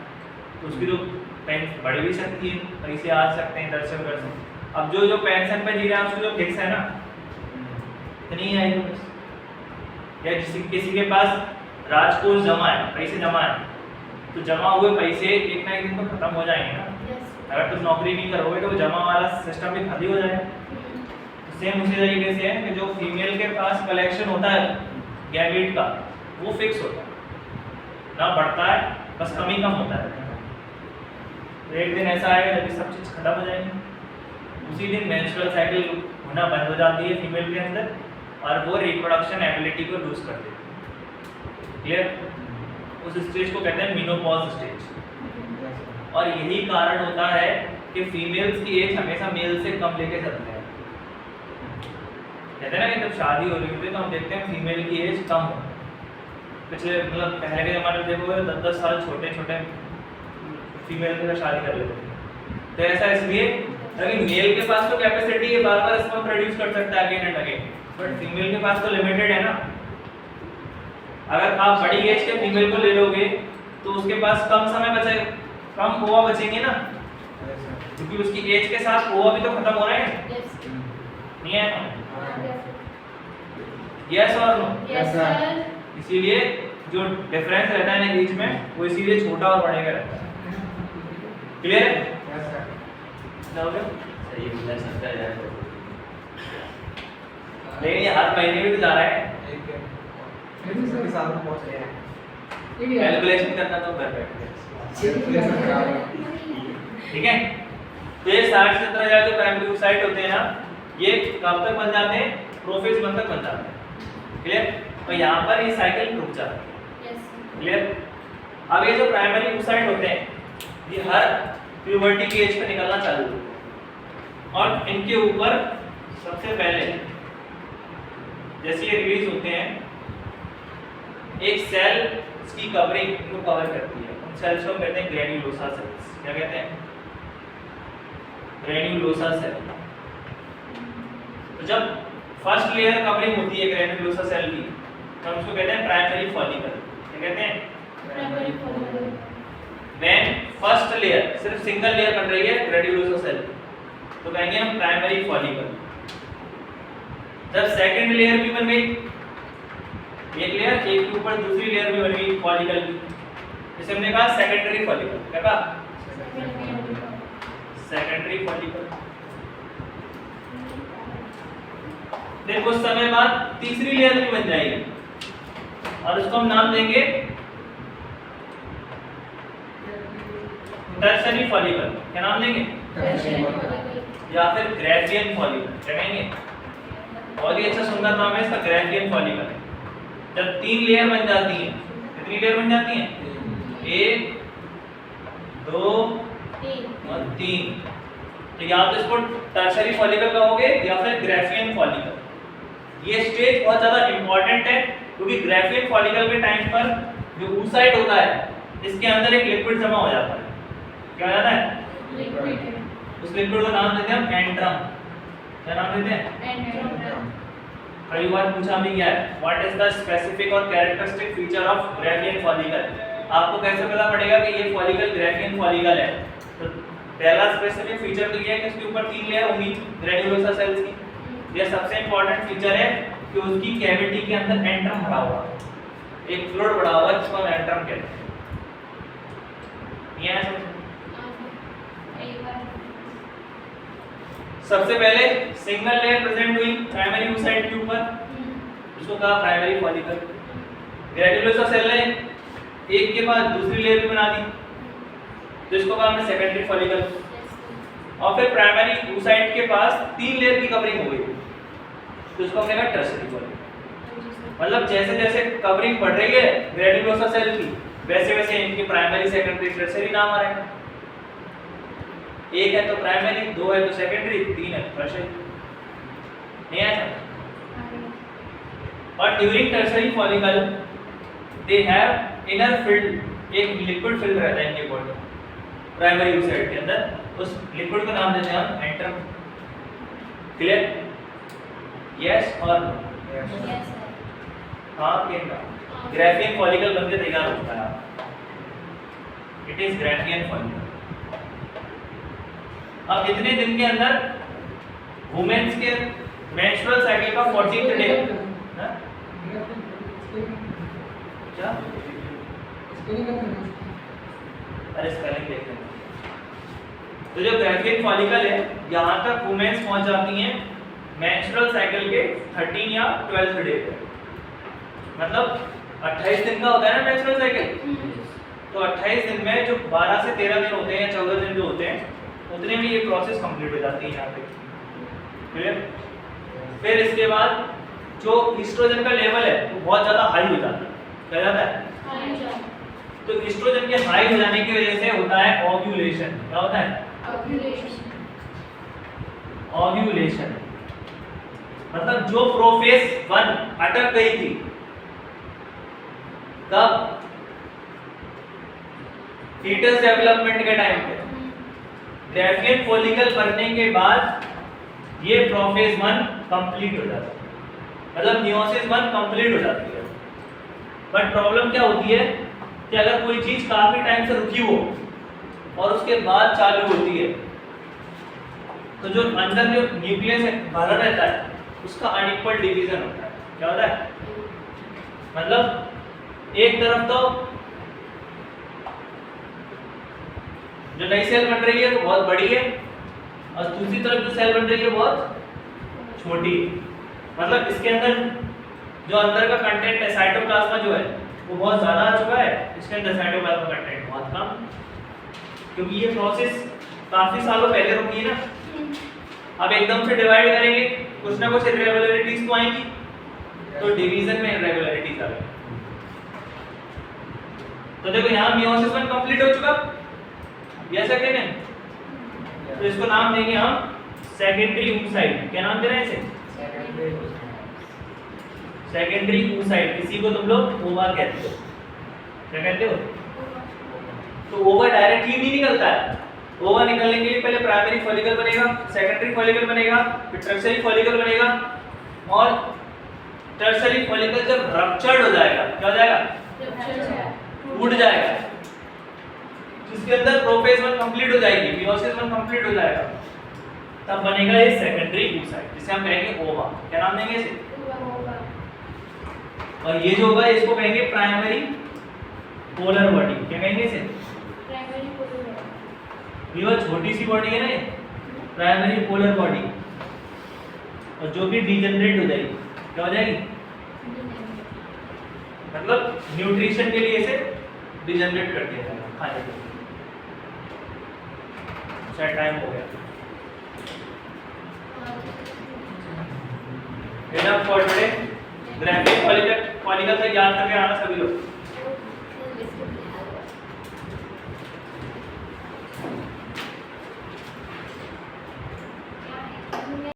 तो उसकी तो पेंशन बढ़ भी सकती है, पैसे आ सकते हैं, दर्शन कर सकते हैं। अब जो पेंशन पे जी रहा है उसको जो फिक्स है ना, नहीं आएगी बस। या किसी के पास राजकोष जमा है, पैसे जमा है, तो जमा हुए पैसे एक ना एक दिन तो खत्म हो जाएंगे ना। अगर तुम नौकरी नहीं करोगे तो जमा वाला सिस्टम भी खाली हो जाएगा। सेम उसी तरीके से है कि जो फीमेल के पास कलेक्शन होता है गैमेट का वो फिक्स होता है, ना बढ़ता है, बस कम ही कम होता है। तो एक दिन ऐसा आएगा जब सब चीज़ खत्म हो जाएगी, उसी दिन मेंस्ट्रुअल साइकिल होना बंद हो जाती है फीमेल के अंदर और वो रिप्रोडक्शन एबिलिटी को लूज कर देती है। क्लियर? उस स्टेज को कहते हैं मेनोपॉज स्टेज। और यही कारण होता है कि फीमेल्स की एज हमेशा मेल से कम लेके चलते हैं। कहते हैं ना कि जब शादी हो रही होती है तो हम देखते हैं फीमेल की एज कम हो। पिछले मतलब पहले के ज़माने में देखोगे 10-10 साल छोटे छोटे फीमेल के साथ शादी कर लेते थे। तो ऐसा इसलिए ताकि मेल के पास तो कैपेसिटी है, बार बार स्पर्म प्रोड्यूस कर सकता है again and again, but female के पास तो लिमिटेड है ना। अगर आप बड़ी एज के फीमेल को ले लोगे तो उसके पास कम समय बचेगा, कम ओवा बचेंगे ना, क्योंकि उसकी एज के साथ ओवा भी तो खत्म हो रहे हैं। नहीं है? यस और नो? Yes sir. इसीलिए जो डिफरेंस रहता है ना एज में वो इसीलिए छोटा और बड़े का रहता है। क्लियर है? Yes sir. सही है, सकता है यार। लेकिन ये हर महीने भी तो जा रहा है, के साथ में पहुंच रहे हैं। कैलकुलेशन करना तो घर बैठ के। ठीक है? तो ये 60-70 हज़ार जो प्राइमरी oocyte होते हैं ना, ये कब तक बन जाते हैं? प्रोफेज मंथ तक बन जाते हैं। क्लियर? और यहाँ पर ये साइकिल रुक जाती है। क्लियर? अब ये जो प्राइमरी oocyte होते हैं ये हर प्यूबर्टी की एज पे निकलना चालू होते हैं और इनके ऊपर सबसे पहले जैसे ये रिलीज होते हैं एक सेल की कवरिंग को कवर करती है, उन सेल्स को कहते हैं ग्रेन्युलोसा सेल्स। क्या कहते हैं? Granulosa cell. तो जब फर्स्ट लेयर कवरिंग होती है ग्रेन्युलोसा सेल की, तो हम उसको कहते हैं प्राइमरी फॉलिकल। क्या कहते हैं? Primary follicle. When first layer, सिर्फ सिंगल लेयर बन रही है ग्रेन्युलोसा सेल, तो कहेंगे हम प्राइमरी फॉलिकल। जब सेकंड लेयर भी बन गई, एक लेयर एक के ऊपर दूसरी लेयर भी बन गई फॉलिकल की, इसे हमने कहा सेकेंडरी फॉलिकल। क्या कहा? Secondary follicle. फिर कुछ समय बाद तीसरी लेयर भी बन जाएगी और उसको हम नाम देंगे टर्शरी फॉलिकल। क्या नाम देंगे? या फिर ग्रेफियन फॉलिकल। क्या कहेंगे? बहुत ही अच्छा सुंदर नाम है इसका, ग्रेफियन फॉलिकल। जब 3 लेयर बन जाती हैं, कितनी लेयर बन जाती हैं? 1 2 और 3। तो या तो इसको टर्शरी फॉलिकल कहोगे या फिर ग्रेफियन फॉलिकल। ये स्टेज बहुत ज्यादा इंपॉर्टेंट है, क्योंकि ग्रेफियन फॉलिकल के टाइम पर जो oocyte होता है, इसके अंदर एक लिक्विड जमा हो जाता है। क्या हो जाता है? उस लिक्विड का नाम देते हैं हम एंट्रम। क्या नाम देते हैं? कई बार पूछा भी गया है, व्हाट इज द स्पेसिफिक और characteristic feature of Graafian follicle. आपको कैसे पता पड़ेगा कि ये फॉलिकल ग्रेफियन फॉलिकल है? तो पहला स्पेसिफिक फीचर तो ये है कि उसके ऊपर 3 लेयर होंगी ग्रेन्युलोसा सेल्स की। ये सबसे इंपॉर्टेंट फीचर है कि उसकी कैविटी के अंदर एंट्रम भरा हुआ है, एक फ्लूइड भरा हुआ है जिसको हम एंट्रम कहते हैं। ये है सबसे पहले सिंगल लेयर प्रेजेंट हुई प्राइमरी oocyte के ऊपर, इसको कहा प्राइमरी फॉलिकल। ग्रेन्युलोसा सेल ने एक के बाद दूसरी लेयर भी बना दी, तो इसको कहा हमने सेकेंडरी फॉलिकल। और फिर प्राइमरी oocyte के पास 3 लेयर की कवरिंग हो गई, तो इसको हमने कहा टर्शरी फॉलिकल। मतलब जैसे जैसे कवरिंग बढ़ रही है ग्रेन्युलोसा सेल की, वैसे वैसे इनकी प्राइमरी सेकेंडरी टर्शरी नाम आ रहे हैं। एक है तो प्राइमरी, 2 है तो सेकेंडरी, 3 है तो टर्शरी। नहीं है? और during tertiary follicle they have inner field, एक लिक्विड फिल्म रहता है इनके बॉडी प्राइमरी oocyte के अंदर, उस लिक्विड का नाम देते हैं हम एंट्रम। क्लियर? यस और नो? हाँ कि ना? ग्रेफियन फॉलिकल बनके तैयार होता है। It is Graafian follicle. अब कितने दिन के अंदर वुमेन्स के मेंस्ट्रुअल साइकिल का 14th डे? क्या? अरे स्पेलिंग देख लें। तो जो ग्रेफियन फॉलिकल है, यहाँ तक वुमेन्स पहुंच जाती हैं मेंस्ट्रुअल साइकिल के 13 या 12th डे पे। मतलब 28 दिन का होता है ना मेंस्ट्रुअल साइकिल, तो 28 दिन में जो 12 से 13 दिन होते हैं या 14 दिन जो होते हैं, उतने में ये प्रोसेस कंप्लीट हो जाती है यहाँ पे। क्लियर? फिर इसके बाद जो ईस्ट्रोजन का लेवल है वो बहुत ज़्यादा हाई हो जाता है। क्या जाता है? तो ईस्ट्रोजन के हाई हो जाने की वजह से होता है ओव्यूलेशन। क्या होता है? ओव्यूलेशन। मतलब जो प्रोफेज 1 अटक गई थी, कब? फीटस डेवलपमेंट के टाइम पे। ग्रेफियन फॉलिकल बनने के बाद ये प्रोफेज 1 कंप्लीट हो जाता है, मतलब मियोसिस 1 कंप्लीट हो जाती है। बट प्रॉब्लम क्या होती है कि अगर कोई चीज काफी टाइम से रुकी हो और उसके बाद चालू होती है, तो जो अंदर जो न्यूक्लियस भरा रहता है उसका अनइक्वल डिवीजन होता है। क्या होता है? मतलब एक तरफ तो जो नई सेल बन रही है वो बहुत बड़ी है और दूसरी तरफ जो सेल बन रही है बहुत छोटी है। मतलब इसके अंदर जो अंदर का कंटेंट है साइटोप्लाज्मा जो है वो बहुत ज्यादा आ चुका है, इसके अंदर साइटोप्लाज्मा कंटेंट बहुत कम, क्योंकि ये प्रोसेस काफी सालों पहले रुकी है ना। अब एकदम से डिवाइड करेंगे, कुछ ना कुछ इरेगुलरिटीज तो आएंगी, तो डिवीजन में इरेगुलरिटीज आ गई। तो देखो यहाँ मियोसिस 1 कंप्लीट हो चुका, ऐसा क्या नहीं? तो इसको नाम देंगे हम सेकेंडरी oocyte। क्या नाम दे रहे हैं इसे? सेकेंडरी oocyte, इसी को तुम लोग ओवा कहते हो। क्या कहते हो? तो ओवा डायरेक्टली नहीं निकलता है। ओवा निकलने के लिए पहले प्राइमरी फॉलिकल बनेगा, सेकेंडरी फॉलिकल बनेगा, फिर टर्शियरी फॉलिकल बनेगा, और टर्शियरी फॉलिकल जब रप्चर्ड हो जाएगा, क्या हो जाएगा? टूट जाएगा, जिसके अंदर प्रोफेज 1 कंप्लीट हो जाएगी, मियोसिस 1 कंप्लीट हो जाएगा, तब बनेगा ये सेकेंडरी oocyte, जिसे हम कहेंगे ओवा। क्या नाम देंगे इसे? और ये जो होगा इसको कहेंगे प्राइमरी पोलर बॉडी। क्या कहेंगे इसे? ये वो छोटी सी बॉडी है ना, प्राइमरी पोलर बॉडी, और जो कि डिजेनरेट हो जाएगी। क्या हो जाएगी? मतलब न्यूट्रिशन के लिए इसे डिजेनरेट कर दिया जाएगा खाने के लिए। शायद टाइम हो गया। enough for today। Graphic follicle तक याद करके आना सभी लोग।